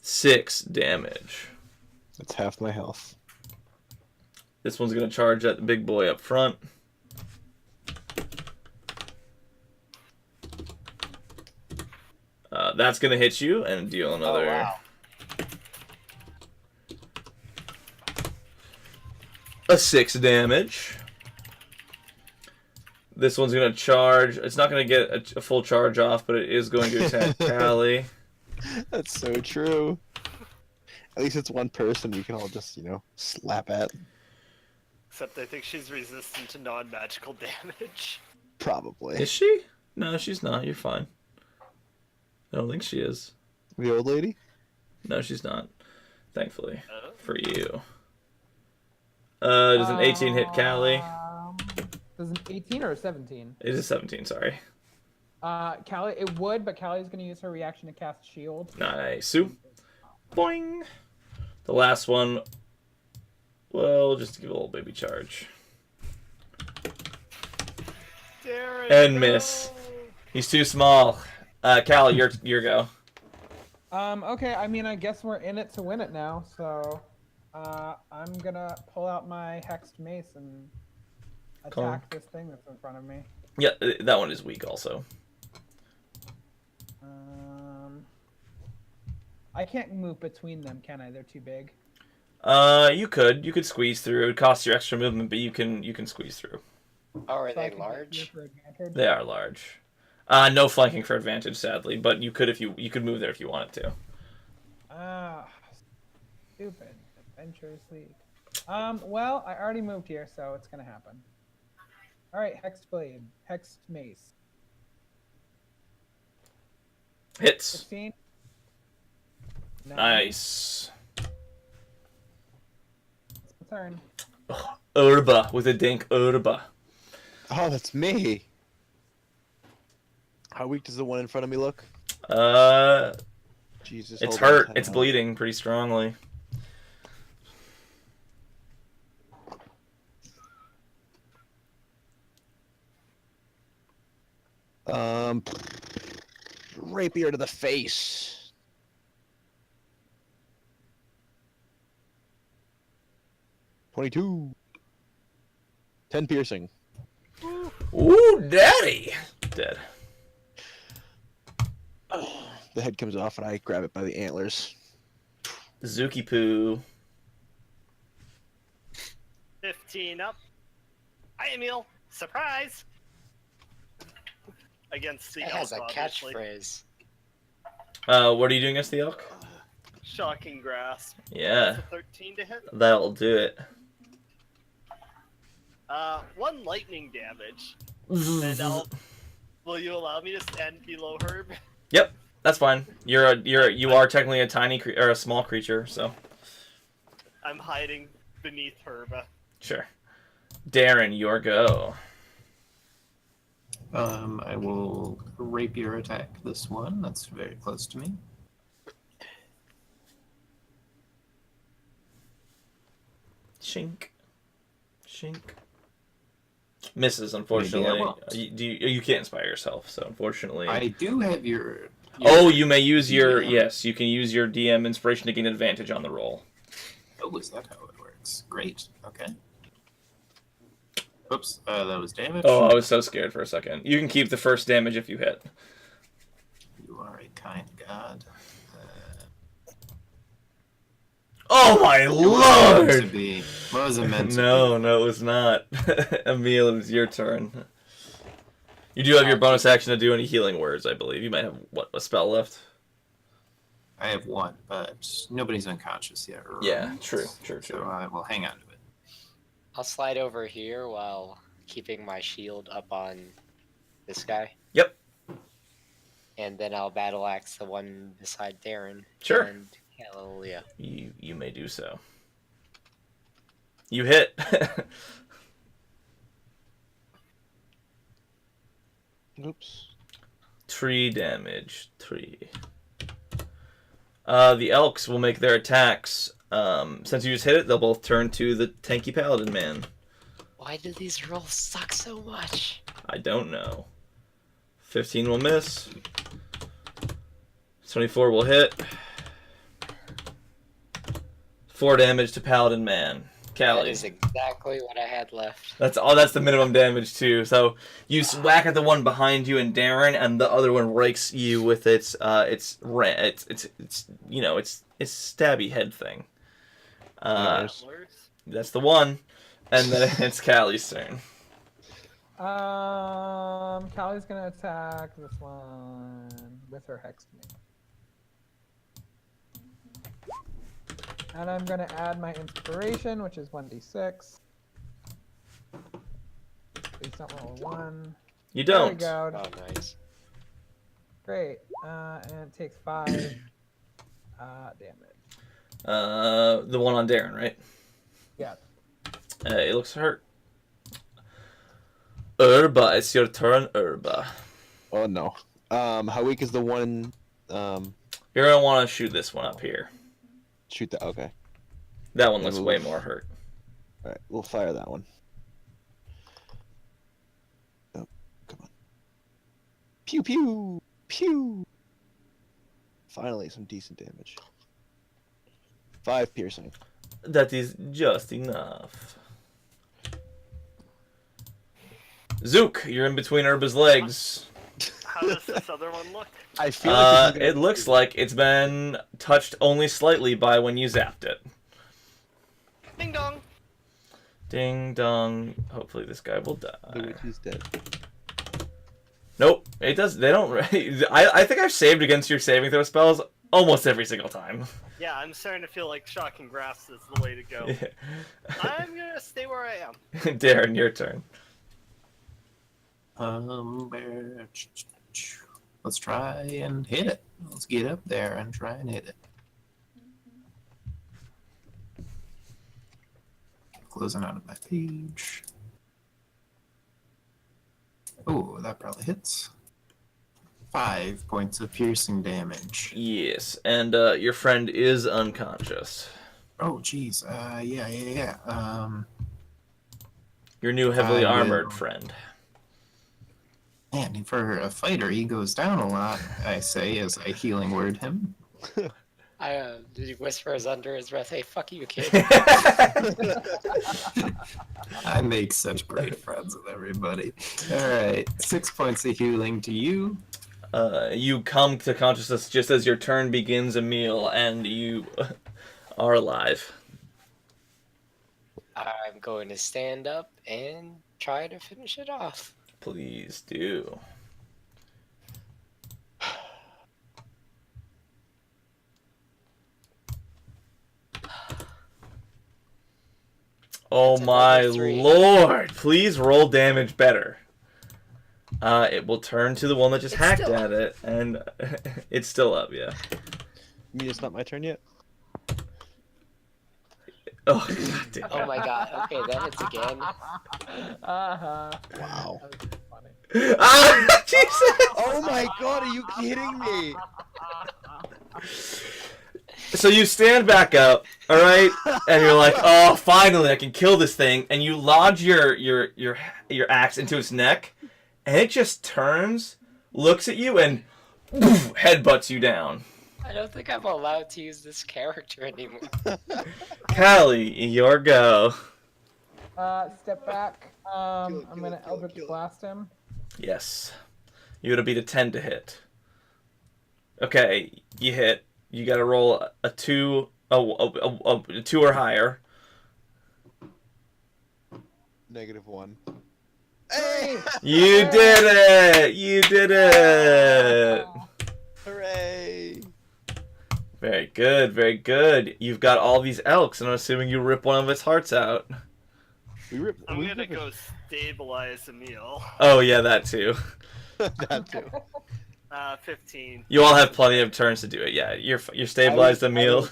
6 damage. That's half my health. This one's gonna charge at the big boy up front. That's gonna hit you and deal another. Oh, wow. A 6 damage. This one's gonna charge. It's not gonna get a full charge off, but it is going to attack Callie. That's so true. At least it's one person we can all just, slap at. Except I think she's resistant to non-magical damage. Probably. Is she? No, she's not. You're fine. I don't think she is. The old lady? No, she's not. Thankfully. Oh. For you. Does an 18 hit Callie? Does an 18 or a 17? It is a 17, sorry. Callie, it would, but Callie's going to use her reaction to cast shield. Nice. Boing. The last one, well, just to give a little baby charge. Darren, And no! miss. He's too small. Callie, your go. Okay, I mean, I guess we're in it to win it now, so... I'm gonna pull out my hexed mace and attack this thing that's in front of me. Yeah, that one is weak also. I can't move between them, can I? They're too big. You could squeeze through. It would cost you extra movement, but you can squeeze through. Oh, are So I they can hit here large? for advantage. They are large. No flanking for advantage, sadly, but you could if you could move there if you wanted to. Ah, stupid Adventurers League. Well, I already moved here, so it's gonna happen. All right, hexed blade, hexed mace. Hits. 16. Nice. It's my turn. Urba with a dink. Urba. Oh, that's me. How weak does the one in front of me look? Jesus. It's hold on, hurt. time It's out. bleeding pretty strongly. Rapier to the face. $22. 10 piercing. Ooh, daddy. Dead. The head comes off and I grab it by the antlers. Zuki poo. 15 up. Hi, Emil. Surprise! Against the It elk, has a obviously. catchphrase. What are you doing against the elk? Shocking grasp. Yeah, That's a 13 to hit. that'll do it. 1 lightning damage. And will you allow me to stand below Herb? Yep, that's fine. You are technically a tiny or a small creature, so I'm hiding beneath Herb. sure. Darren, your go. I will rapier attack this one. That's very close to me. Shink, shink. Misses, unfortunately. Maybe I won't. You can't inspire yourself, so unfortunately. I do have your. Oh, you may use your DM. yes. You can use your DM inspiration to gain advantage on the roll. Oh, is that how it works? Great. Okay. Oops, that was damage. Oh, I was so scared for a second. You can keep the first damage if you hit. You are a kind god. Oh my To lord! be. What was it meant to No, be? no, it was not. Emil, it was your turn. You do have your bonus action to do any healing words, I believe. You might have, what, a spell left? I have one, but nobody's unconscious yet. Right? Yeah, true. So I will hang on to it. I'll slide over here while keeping my shield up on this guy. Yep. And then I'll battle axe the one beside Darren. Sure. And Hallelujah. You may do so. You hit. Oops. 3 damage. 3. The elks will make their attacks. Since you just hit it, they'll both turn to the tanky paladin man. Why do these rolls suck so much? I don't know. 15 will miss. 24 will hit. 4 damage to paladin man. That Callie. is exactly what I had left. That's all. That's the minimum damage too. So you whack at the one behind you and Darren, and the other one rakes you with its stabby head thing. Nice. That's the one, and then it's Callie's turn. Callie's gonna attack this one with her hex mace. And I'm gonna add my inspiration, which is 1d6. Please don't roll a 1. You There we don't. go. Oh, nice. Great. And it takes 5 damage. The one on Darren, right? Yeah. It looks hurt. Urba, it's your turn, Urba. Oh no. How weak is the one? You're gonna want to shoot this one up here. Shoot that. Okay. That one looks Move. way more hurt. All right. We'll fire that one. Oh, come on. Pew pew pew. Finally, some decent damage. 5 piercing. That is just enough. Zook, you're in between Urba's legs. How does this other one look? I feel like this is It looks like it's been touched only slightly by when you zapped it. Ding dong. Ding dong. Hopefully this guy will the die. witch is dead. Nope. It does. They don't. I think I've saved against your saving throw spells almost every single time. Yeah, I'm starting to feel like shocking grass is the way to go. I'm gonna stay where I am. Darren, your turn. Let's try and hit it. Let's get up there and try and hit it. Closing out of my page. Oh, that probably hits. 5 points of piercing damage. Yes, and your friend is unconscious. Oh, jeez. Yeah. Your new heavily I will. armored friend. Man, for a fighter, he goes down a lot, I say, as I healing word him. Did he whispers under his breath, "Hey, fuck you, kid." I make such great friends with everybody. Alright, 6 points of healing to you. You come to consciousness just as your turn begins, Emil, and you are alive. I'm going to stand up and try to finish it off. Please do. Oh That's a my -3. lord! Please roll damage better. It will turn to the one that just It's hacked still at it, and it's still up, yeah. You mean it's not my turn yet? Oh, god damn. Oh my god. Okay, that hits again. Uh-huh. Wow. That was funny. Ah, Jesus! Oh my god, are you kidding me? So you stand back up, all right, and you're like, "Oh, finally, I can kill this thing." And you lodge your axe into its neck, and it just turns, looks at you, and headbutts you down. I don't think I'm allowed to use this character anymore. Callie, your go. Step back. I'm kill it, gonna kill it, Eldritch kill it. Blast him. Yes, you would beat a 10 to hit. Okay, you hit. You got to roll a 2, a 2 or higher. -1. Hey! You did it! You did it! Hooray! Very good, very good. You've got all these elks, and I'm assuming you rip one of its hearts out. I'm gonna go stabilize Emil. Oh yeah, that too. that too. 15. You all have plenty of turns to do it. Yeah, you're stabilized, Emil.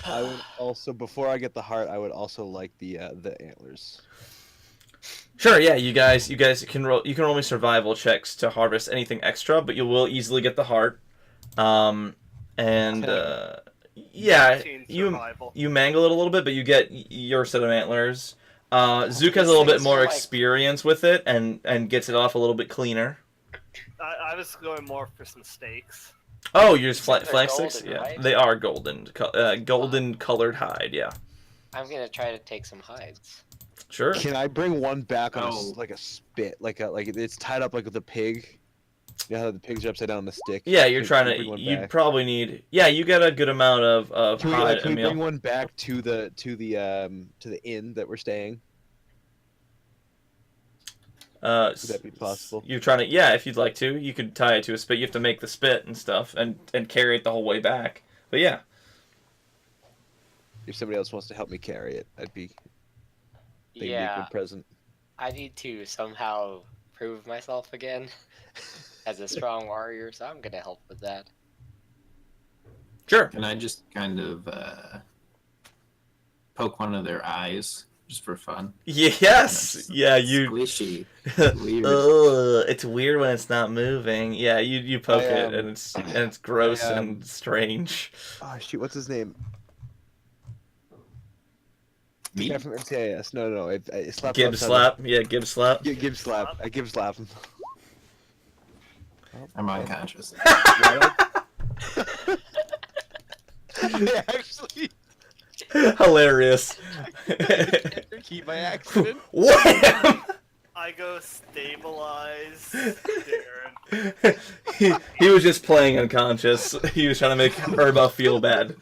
I would also, before I get the heart, I would also like the antlers. Sure, yeah. You guys can roll. You can roll me survival checks to harvest anything extra, but you will easily get the heart. Yeah, 15 you survival. mangle it a little bit, but you get your set of antlers. Zook has a little bit things more are like- experience with it and gets it off a little bit cleaner. I was going more for some steaks. Oh, you're just They're flank sticks? golden, Yeah, right? they are golden. Golden colored hide, yeah. I'm gonna try to take some hides. Sure. Can I bring one back on Oh. like a spit, like it's tied up like with a pig? You know how the pigs are upside down on the stick? Yeah, you're Can- trying can to. we bring one You'd back? probably need. Yeah, you get a good amount of Can we, hide, can we Emil. bring one back to the inn that we're staying? Would that be possible? You're trying to. Yeah, if you'd like to, you could tie it to a spit. You have to make the spit and stuff, and carry it the whole way back. But yeah, If somebody else wants to help me carry it, they'd be a Yeah, good present. I need to somehow prove myself again as a strong warrior, so I'm gonna help with that. sure. Can I just kind of poke one of their eyes just for fun? Yes. Yeah, you. Squishy. Weird. Ugh, it's weird when it's not moving. Yeah, you poke it, and it's gross I, and strange. Oh shoot, what's his name? The Me? guy from MTIS. No. I slapped him Gib upside slap. Yeah, Gib slap. the- Gib slap. I Gib slap him. I'm unconscious. I actually. Hilarious. Key by accident. Wham! I go stabilize Darren. he was just playing unconscious. He was trying to make Herba feel bad.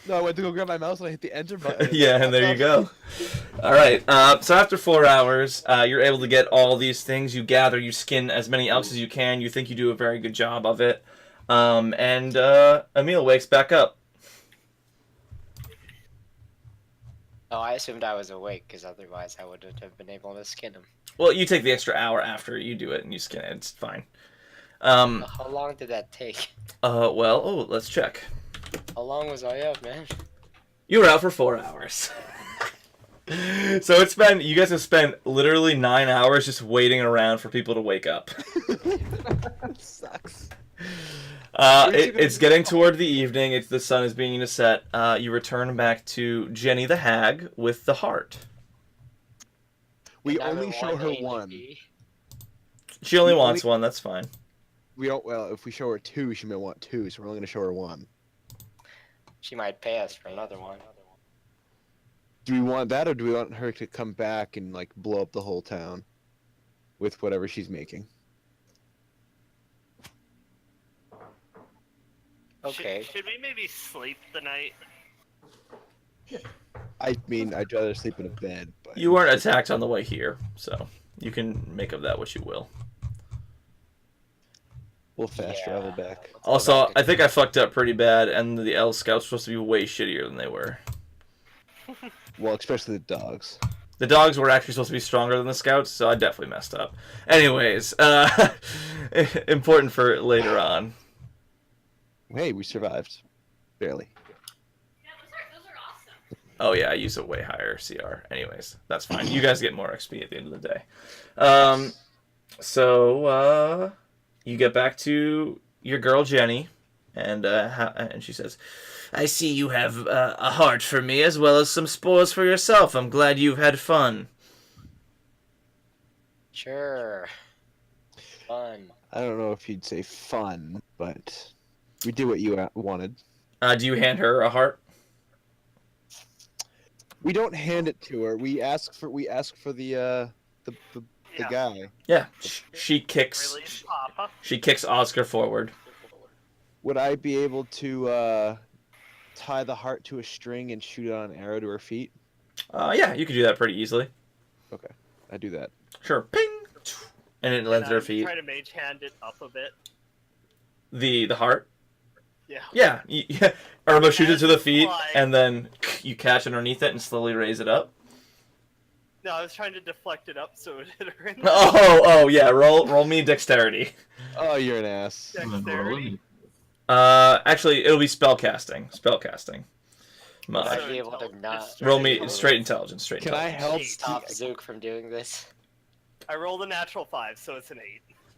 No, I went to go grab my mouse and I hit the enter button. Yeah, and there you go. All right. So after 4 hours, you're able to get all these things. You gather, you skin as many elks as you can. You think you do a very good job of it. And Emil wakes back up. Oh, I assumed I was awake, because otherwise I wouldn't have been able to skin him. Well, you take the extra hour after you do it, and you skin it. It's fine. How long did that take? Let's check. How long was I up, man? You were out for 4 hours. So you guys have spent literally 9 hours just waiting around for people to wake up. That sucks. It's getting toward the evening. The sun is beginning to set. You return back to Jenny the Hag with the heart. We And I'm only at show her 180. one. She only We wants only- one. That's fine. We don't. Well, if we show her two, she may want two, so we're only gonna show her one. She might pay us for another one. Do we want that, or do we want her to come back and like blow up the whole town with whatever she's making? Okay. Should we maybe sleep the night? I mean, I'd rather sleep in a bed. But You weren't attacked on the way here, so you can make of that what you will. we'll fast travel Yeah. back. Let's go Also, back to- I think I fucked up pretty bad, and the L Scouts were supposed to be way shittier than they were. Well, especially the dogs. The dogs were actually supposed to be stronger than the Scouts, so I definitely messed up. Anyways, important for later on. Hey, we survived, barely. Oh yeah, I use a way higher CR. Anyways, that's fine. You guys get more XP at the end of the day. So you get back to your girl Jenny, and she says, "I see you have a heart for me as well as some spores for yourself. I'm glad you've had fun." Sure. Fun. I don't know if you'd say fun, but we did what you wanted. Do you hand her a heart? We don't hand it to her. We ask for the Yeah. guy. Yeah. She kicks. Release Papa. She kicks Oscar forward. Would I be able to tie the heart to a string and shoot an arrow to her feet? Yeah, you could do that pretty easily. Okay, I do that. Sure. Ping. And it lands at her feet. Try to mage hand it up a bit. The heart. Yeah. Yeah. Irma shoots it to the feet, Fly. and then you catch underneath it and slowly raise it up. No, I was trying to deflect it up so it hit her in the Oh, yeah. Roll me dexterity. Oh, you're an ass. dexterity. Actually, it'll be spellcasting. Spellcasting. Would I So be able to not intelligence. Roll me straight intelligence. Straight Can I intelligence. help? stop Zook from doing this? I rolled a natural 5, so it's an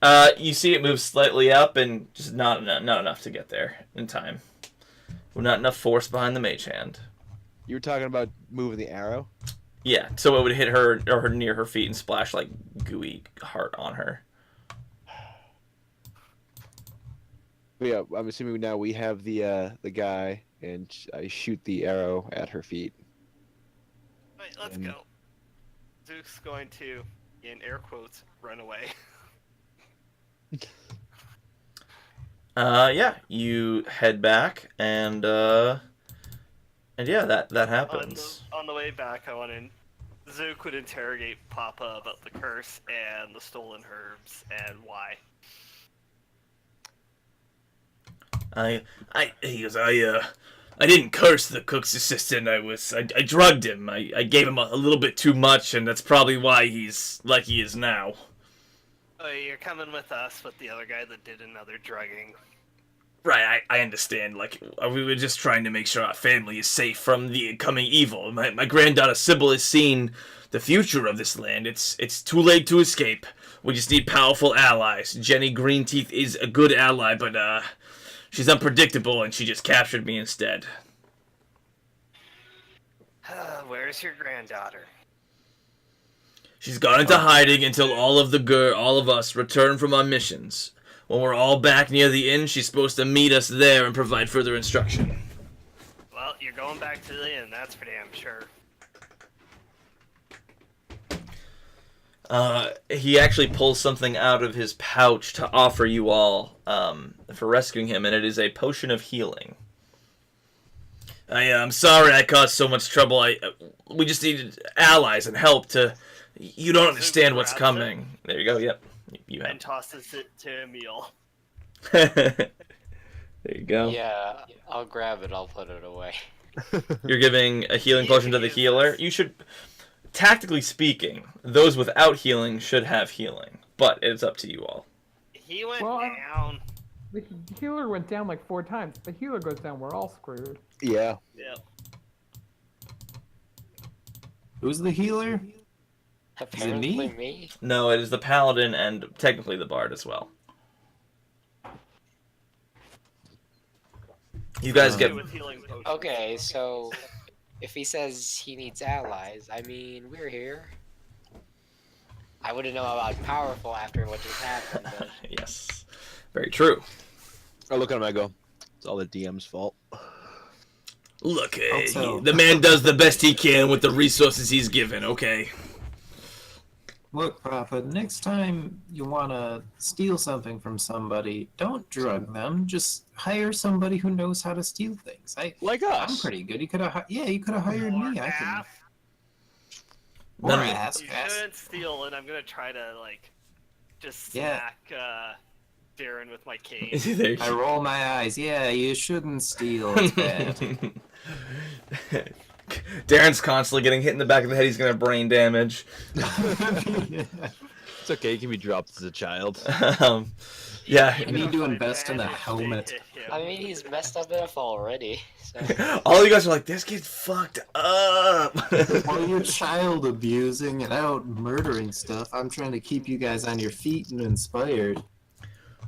8. You see it move slightly up, and just not enough to get there in time. Well, not enough force behind the mage hand. You were talking about moving the arrow. Yeah, so it would hit her or her near her feet and splash like gooey heart on her. But yeah, I'm assuming now we have the guy, and I shoot the arrow at her feet. Alright, let's Um, go. Zook's going to, in air quotes, run away. Yeah, you head back, and yeah, that happens. On the way back, Zook would interrogate Papa about the curse and the stolen herbs and why. He goes, I didn't curse the cook's assistant. I drugged him. I gave him a little bit too much, and that's probably why he's like he is now. Oh, you're coming with us with the other guy that did another drugging. Right, I understand. Like, we were just trying to make sure our family is safe from the coming evil. My granddaughter Sybil has seen the future of this land. It's too late to escape. We just need powerful allies. Jenny Greenteeth is a good ally, but she's unpredictable, and she just captured me instead. Where's your granddaughter? She's gone into hiding until all of us return from our missions. When we're all back near the inn, she's supposed to meet us there and provide further instruction. Well, you're going back to the inn, that's for damn sure. He actually pulls something out of his pouch to offer you all for rescuing him, and it is a potion of healing. I'm sorry I caused so much trouble. We just needed allies and help to... You don't understand what's coming. There you go, yep. You And tosses it to Emil. There you go. Yeah, I'll grab it. I'll put it away. You're giving a healing potion to the healer. You should... Tactically speaking, those without healing should have healing, but it's up to you all. He went Well, down. The healer went down like 4 times. If the healer goes down, we're all screwed. Yeah. Yeah. Who's the healer? Apparently me? me. No, it is the paladin and technically the bard as well. You guys get... With healing potions. Okay, so if he says he needs allies, I mean, we're here. I wouldn't know about powerful after what just happened, but... Yes. Very true. I look at him, I go, it's all the DM's fault. Look, Also- the man does the best he can with the resources he's given, okay? Look, Prophet, next time you want to steal something from somebody, don't drug them. Just hire somebody who knows how to steal things. Like I'm us. pretty good. You could have, you could have hired Or me. I can. half. Or None of it. ask. You shouldn't steal, and I'm gonna try to, like, just Yeah. smack, Darren with my cane. There I you- roll my eyes. Yeah, you shouldn't steal. It's bad. Darren's constantly getting hit in the back of the head. He's gonna have brain damage. It's okay, he can be dropped as a child. Yeah. You need to invest in a Advantage, helmet. they hit him. I mean, he's messed up enough already. So. All you guys are like, this kid's fucked up. While you're child abusing and out murdering stuff, I'm trying to keep you guys on your feet and inspired.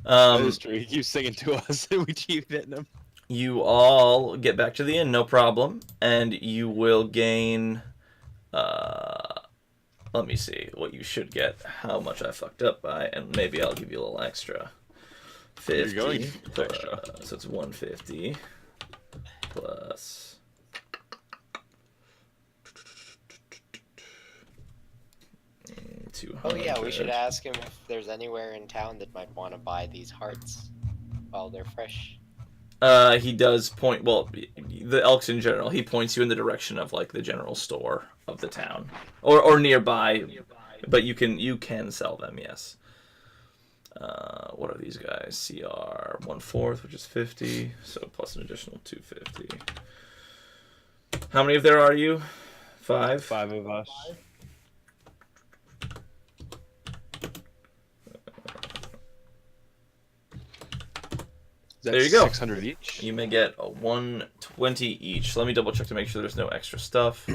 That is true. He keeps singing to us and we keep hitting him. You all get back to the inn, no problem, and you will gain. Let me see what you should get. How much I fucked up by, and maybe I'll give you a little extra. 50. You're going extra. So it's 150 plus. Oh yeah, we should ask him if there's anywhere in town that might want to buy these hearts while they're fresh. He does point. Well, the elks in general. He points you in the direction of like the general store of the town, or nearby. But you can sell them. Yes. What are these guys? CR 1/4, which is 50. So plus an additional 250. How many of there are you? 5. 5 of us. There you go. 600 each. You may get a 120 each. Let me double check to make sure there's no extra stuff.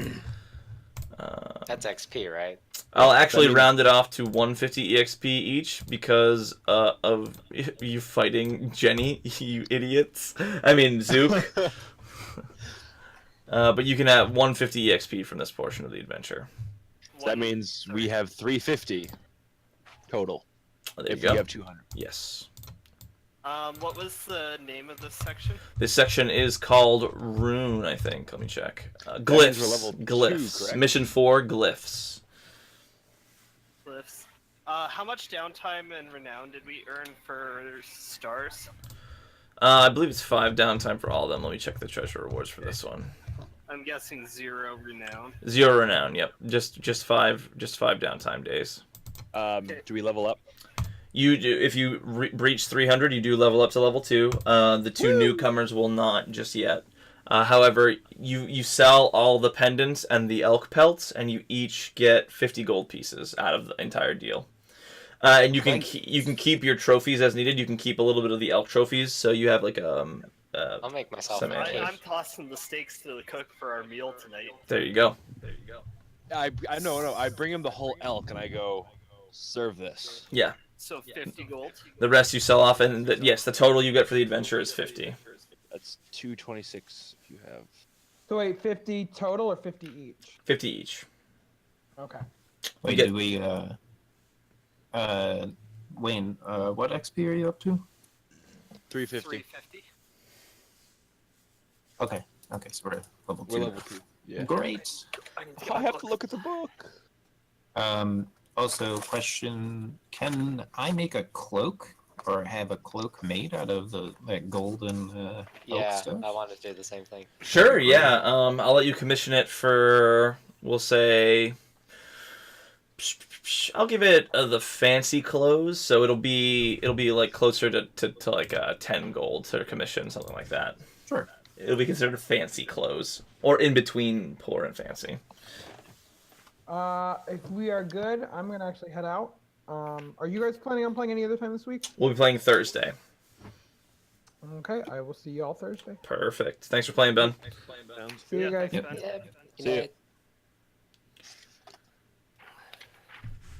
That's XP, right? I'll actually I mean- round it off to 150 EXP each because of you fighting Jenny, you idiots. I mean, Zook. But you can have 150 EXP from this portion of the adventure. So that means we have 350 total. There you If go. we have 200. Yes. What was the name of this section? This section is called Rune, I think. Let me check. means Glyphs. we're level 2, Glyphs. correct? Mission 4, Glyphs. Glyphs. How much downtime and renown did we earn for stars? I believe it's 5 downtime for all of them. Let me check the treasure rewards for this one. I'm guessing 0 renown. 0 renown. Yep. Just 5 downtime days. Do we level up? You do, if you breach 300, you do level up to level 2. The 2 newcomers will not just yet. However, you sell all the pendants and the elk pelts, and you each get 50 gold pieces out of the entire deal. And you can you can keep your trophies as needed. You can keep a little bit of the elk trophies, so you have like I'll make myself Some a answers. cake. I'm tossing the steaks to the cook for our meal tonight. there you go. I no. I bring him the whole elk and I go, serve this. Yeah. So 50 gold. The rest you sell off, and yes, the total you get for the adventure is 50. That's 226 if you have. So wait, 50 total or 50 each? 50 each. Okay. Wait, get- do we, Wayne, what XP are you up to? 350. 350. Okay. Okay, so we're level We're 2. level 2. Yeah. Great. I need to get I my have book. to look at the book. Also, question: can I make a cloak, or have a cloak made out of that golden elk Yeah, stuff? I want to do the same thing. Sure, Great. yeah. I'll let you commission it for, we'll say, I'll give it the fancy clothes, so it'll be like closer to like 10 gold to commission, something like that. Sure. It'll be considered fancy clothes, or in between poor and fancy. If we are good, I'm gonna actually head out. Are you guys planning on playing any other time this week? We'll be playing Thursday. Okay, I will see you all Thursday. Perfect. Thanks for playing, Ben. See you guys. Thanks, Yeah. Ben. Good See ya. night.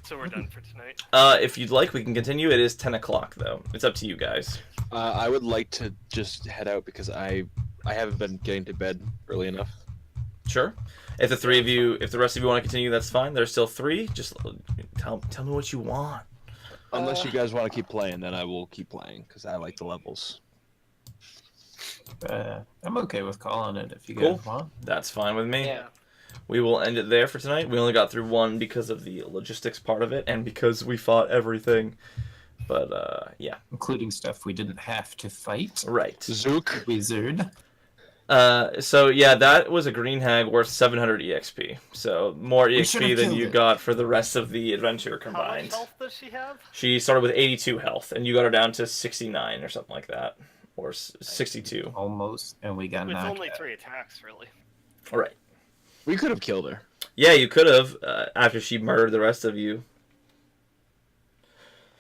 So we're done for tonight. If you'd like, we can continue. It is 10 o'clock, though. It's up to you guys. I would like to just head out because I haven't been getting to bed early enough. Sure. If the three of you, if the rest of you want to continue, that's fine. There's still 3. Just tell me what you want. Unless you guys want to keep playing, then I will keep playing because I like the levels. I'm okay with calling it if you Cool. guys want. That's fine with me. Yeah. We will end it there for tonight. We only got through 1 because of the logistics part of it, and because we fought everything. But yeah. Including stuff we didn't have to fight. Right. Zook. Wizard. So yeah, that was a green hag worth 700 EXP. So more We EXP should've than killed you it. got for the rest of the adventure How combined. much health does she have? She started with 82 health, and you got her down to 69 or something like that, or 62. Almost, and we got It's knocked only out. 3 attacks, really. All right. We could have killed her. Yeah, you could have after she murdered the rest of you.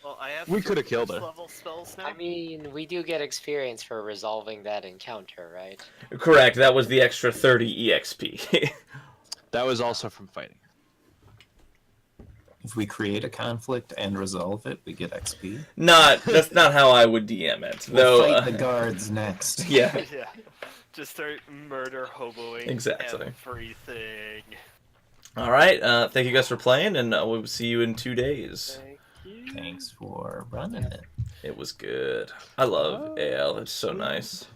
Well, I have We coulda 2 killed her. level spells now. I mean, we do get experience for resolving that encounter, right? Correct. That was the extra 30 EXP. That was also from fighting. If we create a conflict and resolve it, we get XP. That's not how I would DM it. We'll Though. fight the guards next. Yeah. Yeah. Just start murder hoboing Exactly. everything. All right. Thank you guys for playing, and we'll see you in 2 days. Thank you. Thanks for running it. It was good. I love AL. It's so nice.